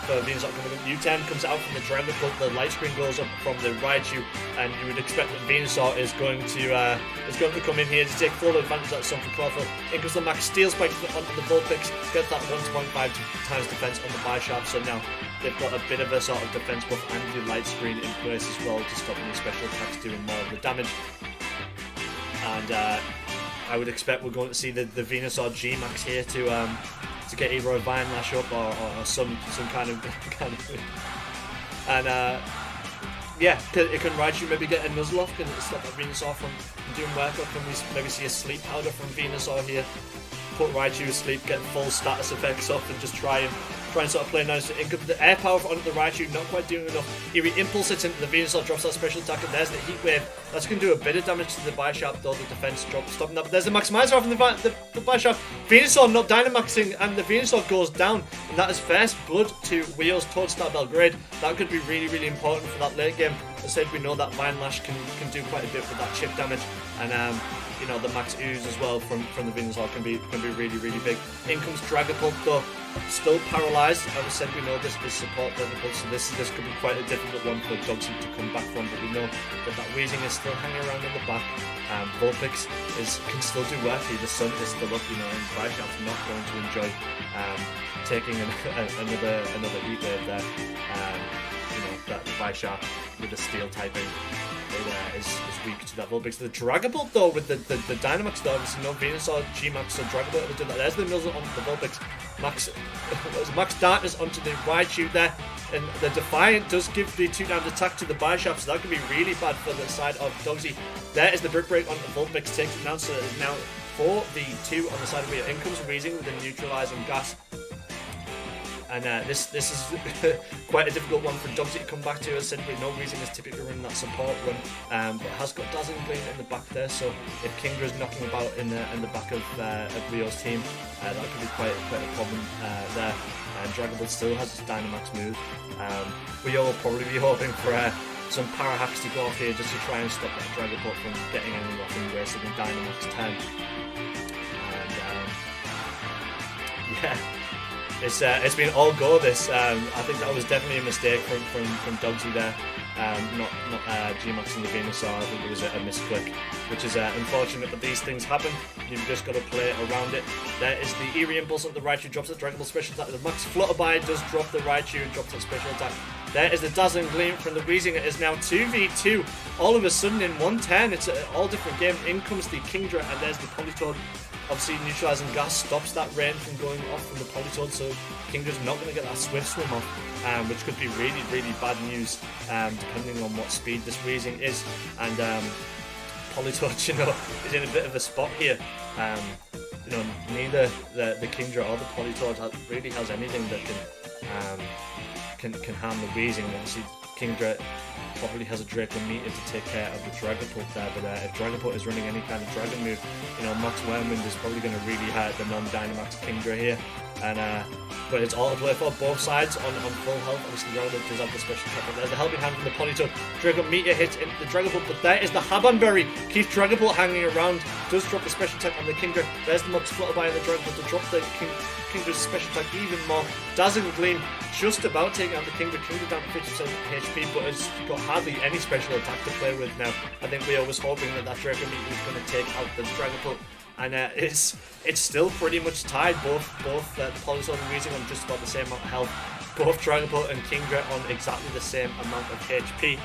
Venusaur coming up. U-turn comes out from the Dragapult. The light screen goes up from the Raichu, and you would expect that Venusaur is going to come in here to take full advantage of that Sun for Cloudfall. In comes the Max Steel Spike onto the Vulpix, get that 1.5 times defense on the Bisharp. So now they've got a bit of a sort of defense buff and the light screen in place as well to stop any special attacks doing more of the damage. And I would expect we're going to see the Venusaur G-Max here to get either a Vine Lash up or some kind of and yeah, can Raichu maybe get a Nuzzle off? Can it stop that Venusaur from doing work up? Can we maybe see a Sleep Powder from Venusaur here? Put Raichu to sleep, get full status effects off, and just try and sort of play nice. The Air Power onto the Raichu, not quite doing enough. Eerie Impulse hits into the Venusaur, drops that special attack, and there's the Heat Wave. That's going to do a bit of damage to the Bisharp, though the defense drop stopping that. But there's the Maximizer off from the Bisharp. Venusaur not Dynamaxing, and the Venusaur goes down. And that is first blood to Wheels towards that Belgrade. That could be really, really important for that late game. As I said, we know that Vine Lash can do quite a bit with that chip damage. And you know, the Max Ooze as well from the Venusaur can be really, really big. In comes Dragapult though, still paralysed. As I said, we know this support Dragapult, so this could be quite a difficult one for Dogsy to come back from. But we know that Weezing is still hanging around in the back. Vulpix can still do work here. The Sun is still up, you know, and Bisharp's not going to enjoy taking another Heat Wave there. You know, that Bisharp with the Steel typing is weak to that Vulpix. The Dragapult though, with the Dynamax though, obviously no Venusaur G-Max, so Dragapult will do that. There's the Nuzzle onto the Vulpix. Max Darkness onto the Raichu there, and the Defiant does give the 2-down attack to the Bisharp, so that could be really bad for the side of Dogsy. There is the Brick Break onto the Vulpix, takes it down, so it is now 4v2 on the side of Rio. In comes Weezing with the neutralizing gas. And this is quite a difficult one for Dogsy to come back to. As I said, we know Weezing is typically running that support run, but has got Dazzling Gleam in the back there. So if Kingra's knocking about in the back of Rio's team, that could be quite a problem there. And Dragapult still has his Dynamax move. We all will probably be hoping for some Para Hacks to go off here just to try and stop that Dragapult from getting anything off and wasting a Dynamax 10. And yeah. It's been all go this. I think that was definitely a mistake from Dogsy there. Not G-Maxing the Venusaur. I think it was a misclick, which is unfortunate, but these things happen. You've just got to play around it. There is the Eerie Impulse on the Raichu, drops the Dragapult special attack. The Max Flutterby does drop the Raichu and drops that special attack. There is the Dazzling Gleam from the Weezing. It is now 2v2. All of a sudden in 1-10, it's all different games. In comes the Kingdra, and there's the Politoed. Obviously, neutralizing gas stops that rain from going off from the Politoed, so Kingra's not going to get that Swift Swim off, which could be really, really bad news, depending on what speed this Weezing is. And Politoed, you know, is in a bit of a spot here. You know, neither the Kingdra or the Politoed really has anything that can harm the Weezing. Obviously, Kingdra probably has a Draco meter to take care of the Dragapult there, but if Dragapult is running any kind of Dragon move, Max Wormwind is probably going to really hurt the non-Dynamax Kingdra here. And but it's all to play for both sides on full health. Obviously, Dragapult does have the special attack, but there's the helping hand from the Politoed. Draco meter hits into the Dragapult, but there is the Habanberry. Keeps Dragapult hanging around. Does drop the special attack on the Kingdra. There's the Mud's Flutterby and the Dragapult to drop the Kingdra's special attack even more. Dazzling Gleam just about taking out the Kingdra. Kingdra down to 50% HP, but has got hardly any special attack to play with now. I think we was hoping that Draco meter was going to take out the Dragapult. And it's still pretty much tied. Both the Politoed and Weezing on just about the same amount of health. Both Dragapult and Kingdra on exactly the same amount of HP.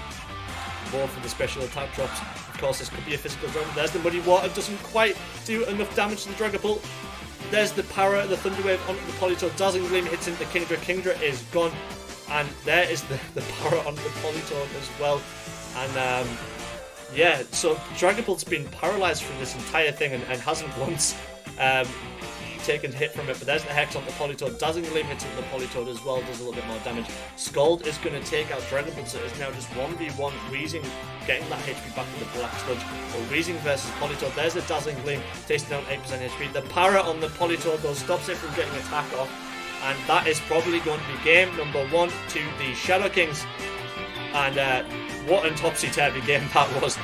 Both of the special attack drops. Of course, this could be a physical drop. There's the Muddy Water. Doesn't quite do enough damage to the Dragapult. There's the Para, the Thunder Wave onto the Politoed. Dazzling Gleam hits into Kingdra. Kingdra is gone. And there is the Para onto the Politoed as well. And yeah, so Dragapult's been paralyzed from this entire thing and hasn't once taken hit from it. But there's the Hex on the Politoed. Dazzling Gleam hits into the Politoed as well, does a little bit more damage. Scald is going to take out Dragapult, so it's now just 1v1 Weezing, getting that HP back to the Black Sludge. But Weezing versus Politoed, there's the Dazzling Gleam, tasting down 8% HP. The Para on the Politoed, though, stops it from getting attack off. And that is probably going to be game number 1 to the Shadow Kings. And what a topsy-turvy game that was.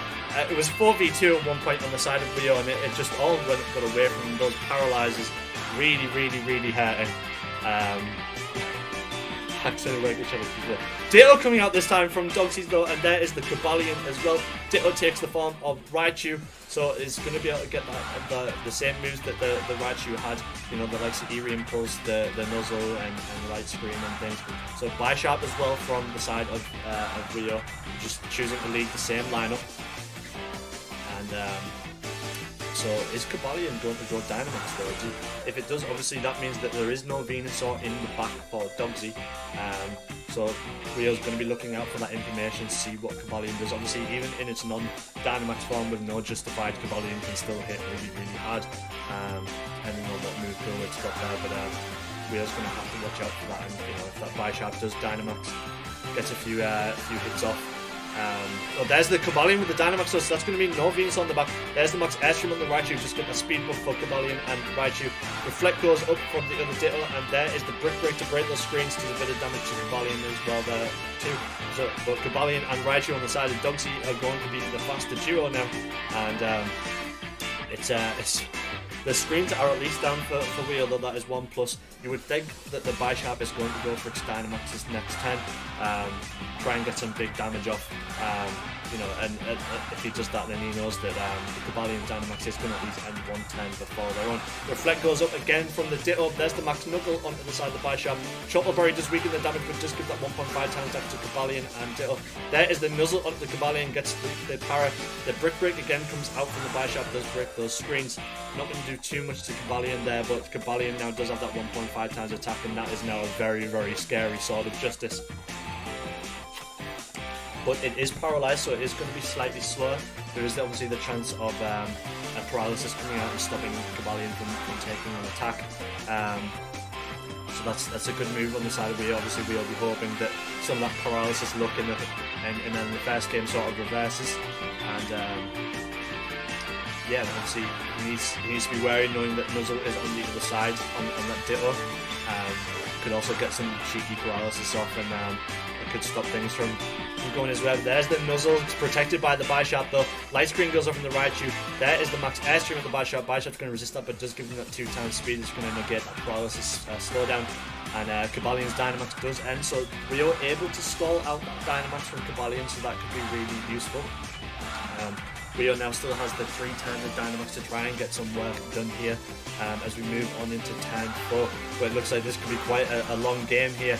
It was 4v2 at one point on the side of Rio, and it just all got away from those paralyzers. Really, really, really hurting. Ditto coming out this time from Dogsies though, and there is the Cobalion as well. Ditto takes the form of Raichu, so it's going to be able to get the same moves that the Raichu had, the likes of Eerie Impulse, the Nuzzle and Light Screen and things. So Bisharp as well from the side of Rio, just choosing to lead the same lineup. And so is Cobalion going to go Dynamax though? If it does, obviously that means that there is no Venusaur in the back for Dogsy. So Rio's going to be looking out for that information to see what Cobalion does. Obviously, even in its non-Dynamax form with no justified, Cobalion can still hit really, really hard, depending on what move pool it's got there. But Rio's going to have to watch out for that. And if that Bisharp does Dynamax, gets a few hits off. There's the Cobalion with the Dynamax, so that's going to be no Venusaur on the back. There's the Max Airstream on the Raichu, just got a speed buff for Cobalion and Raichu. Reflect goes up from the other Ditto, and there is the Brick Break to break those screens, does a bit of damage to Cobalion as well there too. So, but Cobalion and Raichu on the side of Dogsy are going to be the faster duo now, and it's the screens are at least down for Rio, though that is 1+. You would think that the Bisharp is going to go for its Dynamax's next 10, try and get some big damage off, and if he does that, then he knows that the Cobalion Dynamax is going to at least end 110 before they're on. Reflect goes up again from the Ditto. There's the Max Knuckle onto the side of the Bisharp. Chocolberry does weaken the damage, but does give that 1.5 times damage to Cobalion and Ditto. There is the Nuzzle onto the Cobalion, gets the Para. The Brick Break again comes out from the Bisharp, does break those screens. Not going to do too much to Cobalion there, but Cobalion now does have that 1.5 times attack, and that is now a very, very scary Sword of Justice. But it is paralyzed, so it is going to be slightly slower. There is obviously the chance of a paralysis coming out and stopping Cobalion from taking an attack. So that's a good move on the side of Rio. Obviously, we'll be hoping that some of that paralysis look and then the first game sort of reverses. And yeah, obviously he needs to be wary, knowing that Nuzzle is on the other side on that Ditto. Could also get some cheeky paralysis off, and it could stop things from going his way. There's the Nuzzle, it's protected by the Bisharp though. Light Screen goes off from the Raichu. There is the Max Airstream of the Bisharp. Bisharp's going to resist that, but does give him that 2 times speed. It's going to negate that paralysis slowdown. And Cobalion's Dynamax does end, so Rio able to stall out that Dynamax from Cobalion, so that could be really useful. Rio now still has the 3 times of Dynamax to try and get some work done here as we move on into turn 4, but it looks like this could be quite a long game here.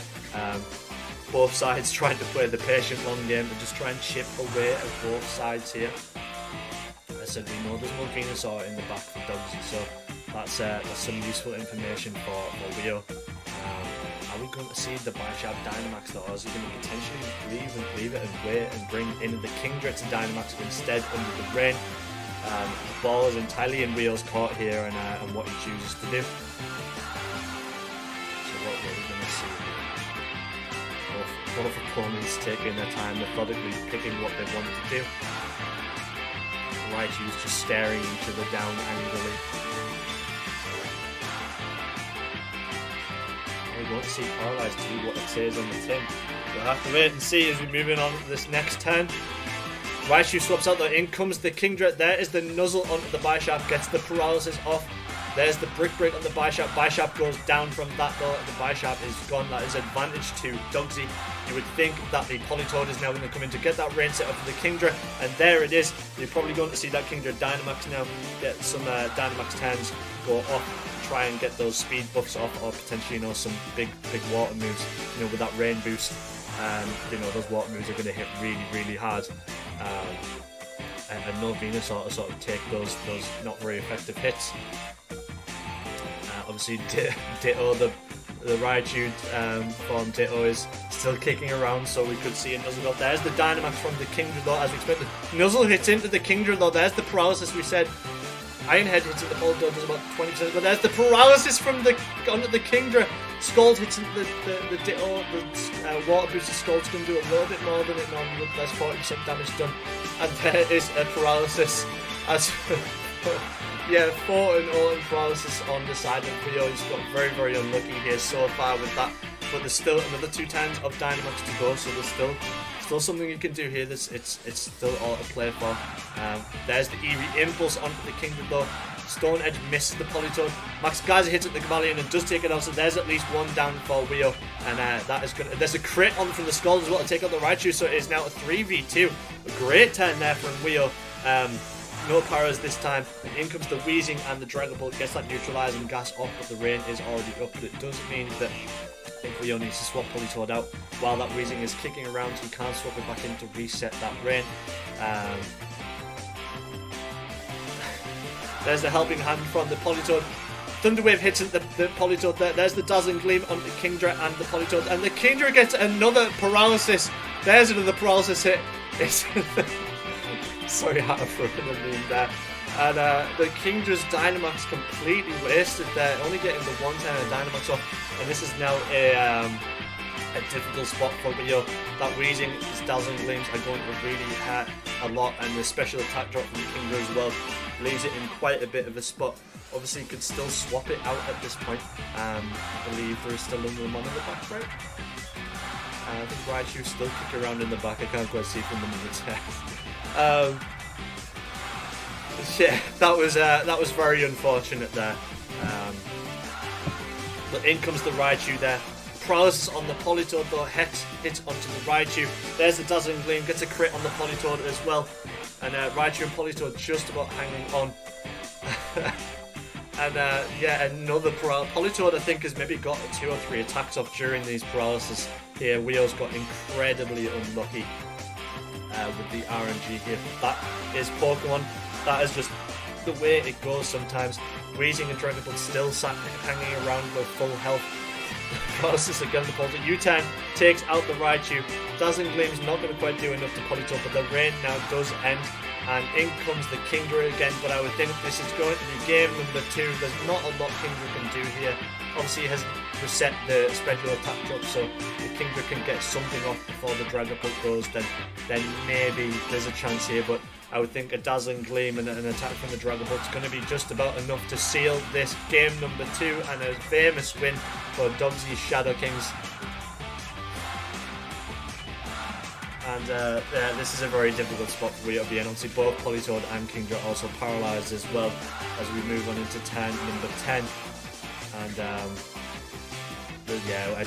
Both sides trying to play the patient long game and just try and chip away at both sides here. As I said, we know there's no Venusaur in the back for Dogsy, so that's some useful information for Rio. Are we going to see the Bisharp Dynamax though, or is he going to potentially leave it and wait and bring in the Kingdra to Dynamax instead under the rain? The ball is entirely in Rio's court here, and what he chooses to do. So what are we going to see? Both opponents taking their time, methodically picking what they want to do. Raichu's just staring each other down angrily. We won't see Paralyzed do what it says on the tin. We'll have to wait and see as we're moving on to this next turn. Raichu swaps out, though. In comes the Kingdra. There is the Nuzzle onto the Bisharp, gets the Paralysis off. There's the Brick Break on the Bisharp. Bisharp goes down from that, though. The Bisharp is gone. That is advantage to Dogsy. You would think that the Politoed is now going to come in to get that rain set up for the Kingdra, and there it is. You're probably going to see that Kingdra Dynamax now, get some Dynamax turns, go off, try and get those speed buffs off, or potentially, you know, some big water moves, you know, with that rain boost. You know, those water moves are going to hit really hard. And no Venusaur to sort of take those not very effective hits. Obviously, Ditto, the Raichu form Ditto is still kicking around, so we could see a Nuzzle go. There's the Dynamax from the Kingdra, though, as we expected. Nuzzle hits into the Kingdra, though. There's the Paralysis we said. Iron Head hits at the Politoed, does about 20%, but there's the Paralysis from the onto the Kingdra. Scald hits into the Ditto. The Water Boosted Scald's going to do a little bit more than it normally would. There's 40% damage done. And there is a Paralysis. As yeah, 4-0 Paralysis on the side of Rio. He's got very unlucky here so far with that. But there's still another 2 turns of Dynamax to go, so there's still something you can do here. It's still all to play for. There's the Eevee Impulse onto the Kingdom, though. Stone Edge misses the Politoed. Max Geyser hits at the Gamalion and does take it out, so there's at least 1 down for Wio. And that is gonna. There's a crit on from the Scald as well to take out the Raichu, so it is now a 3v2. A great turn there from Wio. No Paras this time. And in comes the Weezing and the Dragon Ball. Gets that neutralizing gas off, but the rain is already up. But it does mean that I think Leo needs to swap Politoed out while that Weezing is kicking around, so he can't swap it back in to reset that rain. There's the helping hand from the Politoed. Thunder Wave hits the Politoed there. There's the Dazzling Gleam on the Kingdra and the Politoed. And the Kingdra gets another Paralysis. There's another Paralysis hit. It's sorry, I had to throw in a meme there. And the Kingdra's Dynamax completely wasted there, only getting the 1 turn of Dynamax off. And this is now a difficult spot for Rio. That Weezing, his Dazzling Gleams are going to really hurt a lot, and the special attack drop from the Kingdra as well leaves it in quite a bit of a spot. Obviously, you could still swap it out at this point. I believe there is still another one in the back, right? I think Raichu's still kicking around in the back. I can't quite see from the text. Yeah, that was very unfortunate there. But in comes the Raichu there. Paralysis on the Politoed, though. Hex hits onto the Raichu. There's the Dazzling Gleam, gets a crit on the Politoed as well. And Raichu and Politoed just about hanging on. And yeah, another Politoed I think has maybe got 2 or 3 attacks off during these paralysis here. Wheels got incredibly unlucky with the RNG here. That is Pokemon. That is just the way it goes sometimes. Weezing and Dragon Ball still sat hanging around with full health. Paralysis again, the Politoed. U-turn takes out the Raichu. Dazzling Gleam's not going to quite do enough to Politoed, but the rain now does end. And in comes the Kingdra again, but I would think this is going to be game number 2. There's not a lot Kingdra can do here. Obviously, he has reset the special attack drop, so the Kingdra can get something off before the Dragon Ball goes, then maybe there's a chance here. But I would think a Dazzling Gleam and an attack from the Dragon Ball is going to be just about enough to seal this game number 2 and a famous win for Dogsy's Shadow Kings. And this is a very difficult spot for Rio B, and obviously both Politoed and Kingdra also paralysed as well as we move on into turn number 10. And yeah,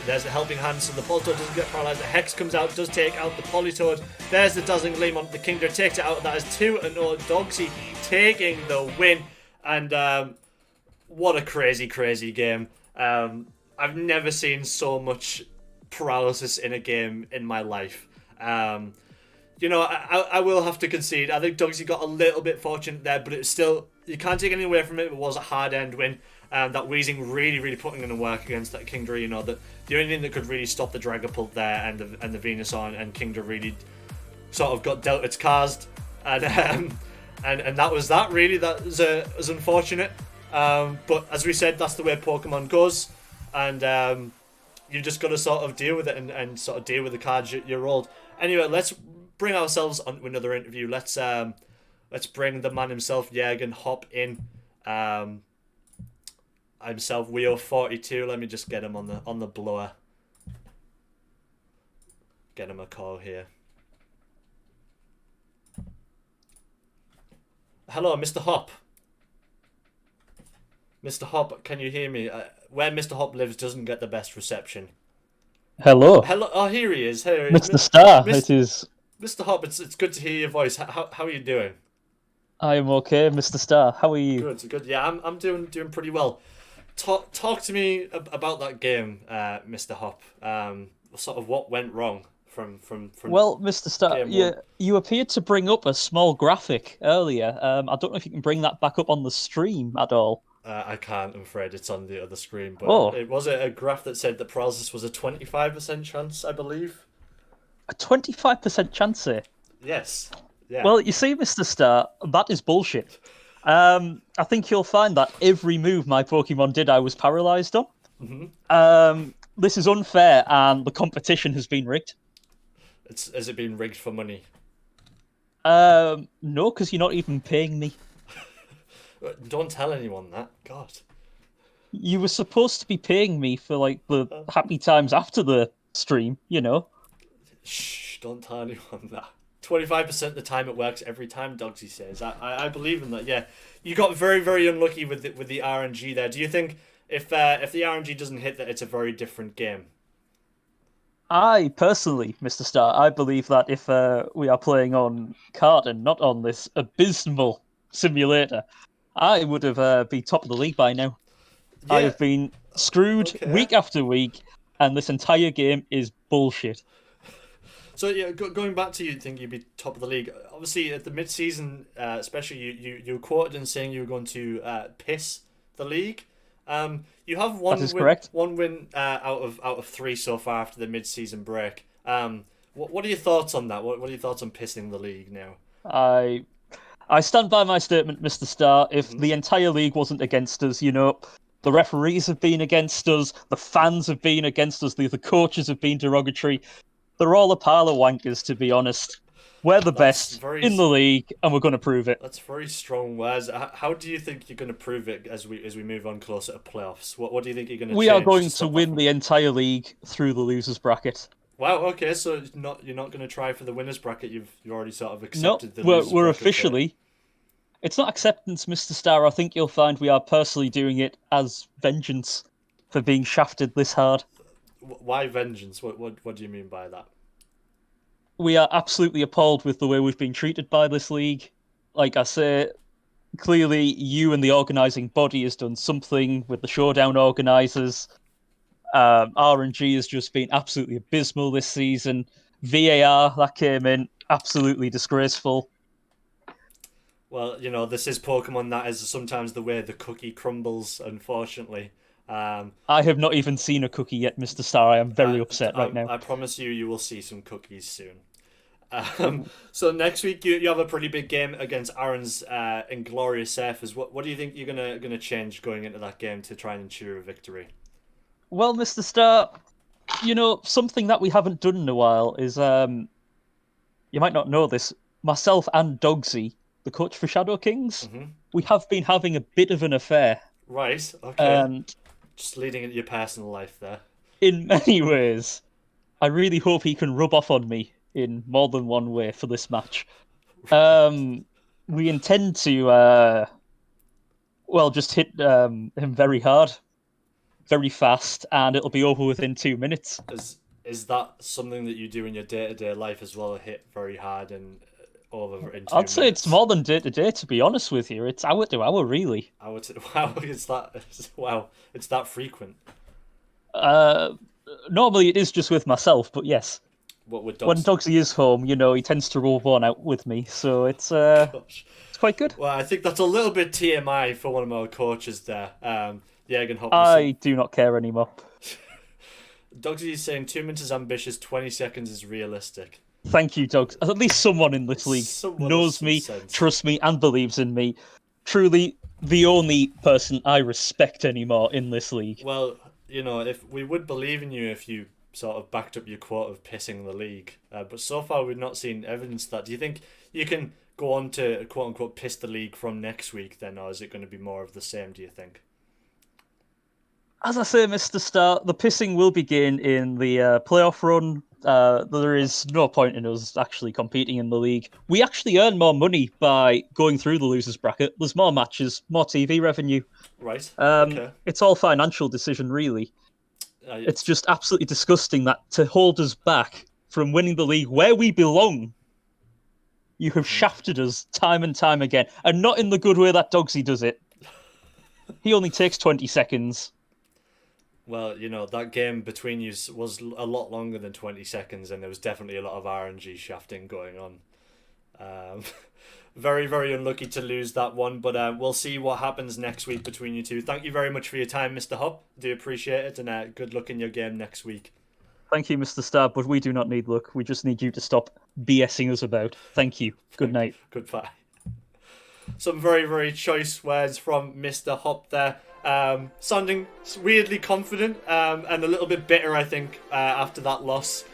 there's the helping hand, so the Politoed doesn't get paralysed. The Hex comes out, does take out the Politoed. There's the Dazzling Gleam on the Kingdra, takes it out. That is 2-0, Dogsy taking the win. And what a crazy game. I've never seen so much paralysis in a game in my life. You know, I will have to concede. I think Dogsy got a little bit fortunate there, but it's still, you can't take anything away from it. It was a hard end win. That Weezing really putting in the work against that Kingdra. You know, that the only thing that could really stop the Dragapult there and the Venusaur and Kingdra really sort of got dealt its cards, and that was that. Really, that was unfortunate. But as we said, that's the way Pokemon goes, and you just got to sort of deal with it and sort of deal with the cards you're rolled. Anyway, let's bring ourselves onto another interview. Let's bring the man himself, Jürgen Hopp, in. Himself, Weo42. Let me just get him on the blower. Get him a call here. Hello, Mr. Hopp. Mr. Hopp, can you hear me? Where Mr. Hopp lives doesn't get the best reception. Hello. Hello. Oh, here he is. Here, Mr. Star, Mr. it is. Mr. Hopp, it's good to hear your voice. How are you doing? I am okay, Mr. Star. How are you? Good. Yeah, I'm doing pretty well. Talk to me about that game, Mr. Hopp. Sort of what went wrong from. Well, Mr. Star, you appeared to bring up a small graphic earlier. I don't know if you can bring that back up on the stream at all. I can't, I'm afraid. It's on the other screen. But it was a graph that said that paralysis was a 25% chance, I believe. A 25% chance, eh? Yes. Yeah. Well, you see, Mr. Star, that is bullshit. I think you'll find that every move my Pokemon did, I was paralysed on. Mm-hmm. This is unfair, and the competition has been rigged. Has it been rigged for money? No, because you're not even paying me. Don't tell anyone that. God. You were supposed to be paying me for, like, the happy times after the stream, you know? Shh, don't tell anyone that. 25% of the time it works every time, Dogsy says. I believe in that, yeah. You got very, very unlucky with the RNG there. Do you think if the RNG doesn't hit that it's a very different game? I, personally, Mr. Star, I believe that if we are playing on card and not on this abysmal simulator, I would have been top of the league by now. Yeah. I have been screwed week after week, and this entire game is bullshit. So yeah, going back to you think you'd be top of the league. Obviously, at the mid-season, especially, you were quoted in saying you were going to piss the league. You have one win out of 3 so far after the mid-season break. What are your thoughts on that? What are your thoughts on pissing the league now? I stand by my statement, Mr. Star. If the entire league wasn't against us, you know, the referees have been against us, the fans have been against us, the coaches have been derogatory. They're all a pile of wankers, to be honest. We're the best in the league, and we're going to prove it. That's very strong words. How do you think you're going to prove it as we move on closer to playoffs? What do you think you're going to change? We are going to win the entire league through the losers bracket. Wow. Okay. So you're not going to try for the winners bracket. You've already sort of accepted the losers bracket. We're officially. It's not acceptance, Mr. Star. I think you'll find we are personally doing it as vengeance for being shafted this hard. Why vengeance? What do you mean by that? We are absolutely appalled with the way we've been treated by this league. Like I say, clearly you and the organising body has done something with the showdown organisers. RNG has just been absolutely abysmal this season. VAR, that came in, absolutely disgraceful. Well, you know, this is Pokemon. That is sometimes the way the cookie crumbles, unfortunately. I have not even seen a cookie yet, Mr. Star. I am very upset right now. I promise you will see some cookies soon. So next week you have a pretty big game against Aaron's Inglorious Surfers. What do you think you're gonna change going into that game to try and ensure a victory? Well, Mr. Star, you know, something that we haven't done in a while is you might not know this. Myself and Dogsy, the coach for Shadow Kings, we have been having a bit of an affair. Right. Okay. Just leading into your personal life there. In many ways, I really hope he can rub off on me in more than one way for this match. We intend to, just hit him very hard, very fast, and it'll be over within 2 minutes. Is that something that you do in your day-to-day life as well? Hit very hard and over in 2 minutes? I'd say it's more than day-to-day, to be honest with you. It's hour to hour, really. Wow, it's that frequent. Normally it is just with myself, but yes. When Dogsy is home, you know, he tends to roll one out with me, so it's quite good. Well, I think that's a little bit TMI for one of my coaches there. Jürgen Hopp. I do not care anymore. Dogsy is saying 2 minutes is ambitious, 20 seconds is realistic. Thank you, Dogs. At least someone in this league knows me, trusts me, and believes in me. Truly, the only person I respect anymore in this league. Well, if we would believe in you if you sort of backed up your quote of pissing the league. But so far we've not seen evidence of that. Do you think you can go on to quote unquote piss the league from next week then, or is it going to be more of the same, do you think? As I say, Mr. Star, the pissing will begin in the playoff run. There is no point in us actually competing in the league. We actually earn more money by going through the losers bracket. There's more matches, more TV revenue. Right. Okay. It's all financial decision, really. It's just absolutely disgusting that to hold us back from winning the league where we belong, you have shafted us time and time again. And not in the good way that Dogsy does it. He only takes 20 seconds. Well, that game between you was a lot longer than 20 seconds, and there was definitely a lot of RNG shafting going on. Very, very unlucky to lose that one, but we'll see what happens next week between you two. Thank you very much for your time, Mr. Hop. Do appreciate it, and good luck in your game next week. Thank you, Mr. Star, but we do not need luck. We just need you to stop BSing us about. Thank you. Good night. Goodbye. Some very, very choice words from Mr. Hop there. Sounding weirdly confident and a little bit bitter, I think, after that loss.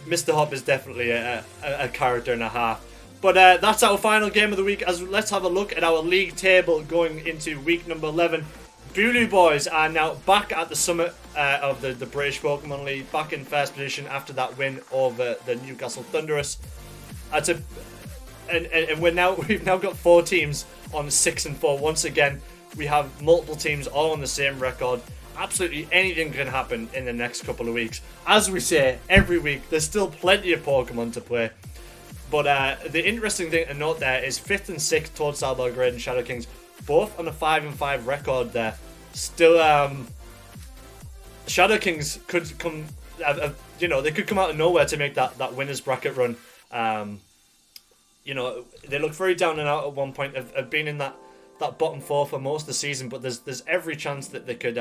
Mr. Hop is definitely a character and a half. But that's our final game of the week. Let's have a look at our league table going into week number 11. Bulu Boys are now back at the summit of the British Pokemon League, back in first position after that win over the Newcastle Thundurus. And we've now got 4 teams on 6-4 once again. We have multiple teams all on the same record. Absolutely anything can happen in the next couple of weeks. As we say every week, there's still plenty of Pokemon to play. But the interesting thing to note there is 5th and 6th towards Belgrade and Shadow Kings, both on a 5-5 record there. Still, Shadow Kings could come, they could come out of nowhere to make that winners bracket run. They look very down and out at one point of being in that bottom 4 for most of the season, but there's every chance that they could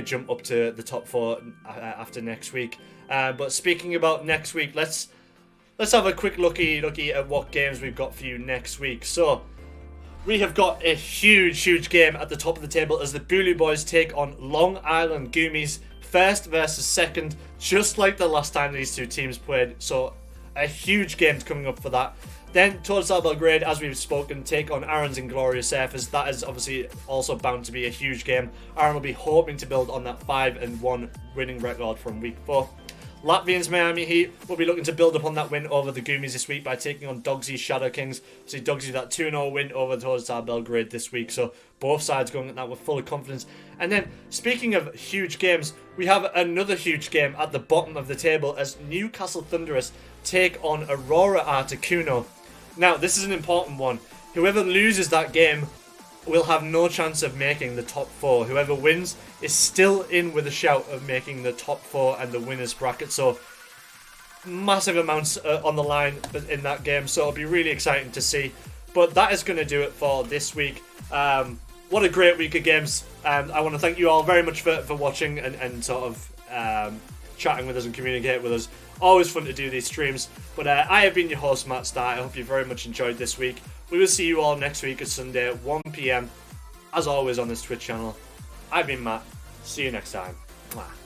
jump up to the top 4 after next week. But speaking about next week, let's have a quick looky at what games we've got for you next week. So we have got a huge game at the top of the table as the Bulu Boys take on Long Island Goomys, first versus second, just like the last time these two teams played. So a huge game coming up for that. Then towards Belgrade, as we've spoken, take on Aaron's Inglorious Surfers. That is obviously also bound to be a huge game. Aaron will be hoping to build on that 5-1 winning record from week 4. Latvians Miami Heat will be looking to build upon that win over the Goomys this week by taking on Dogsy's Shadow Kings. See Dogsy that 2-0 win over towards Belgrade this week. So both sides going at that with full confidence. And then speaking of huge games, we have another huge game at the bottom of the table as Newcastle Thundurus take on Aurora Articuno. Now, this is an important one. Whoever loses that game will have no chance of making the top 4. Whoever wins is still in with a shout of making the top 4 and the winners bracket. So, massive amounts on the line in that game. So, it'll be really exciting to see. But that is going to do it for this week. What a great week of games. I want to thank you all very much for watching and sort of chatting with us and communicating with us. Always fun to do these streams. But I have been your host, Matt Starr. I hope you very much enjoyed this week. We will see you all next week at Sunday at 1 PM. As always on this Twitch channel. I've been Matt. See you next time. Mwah.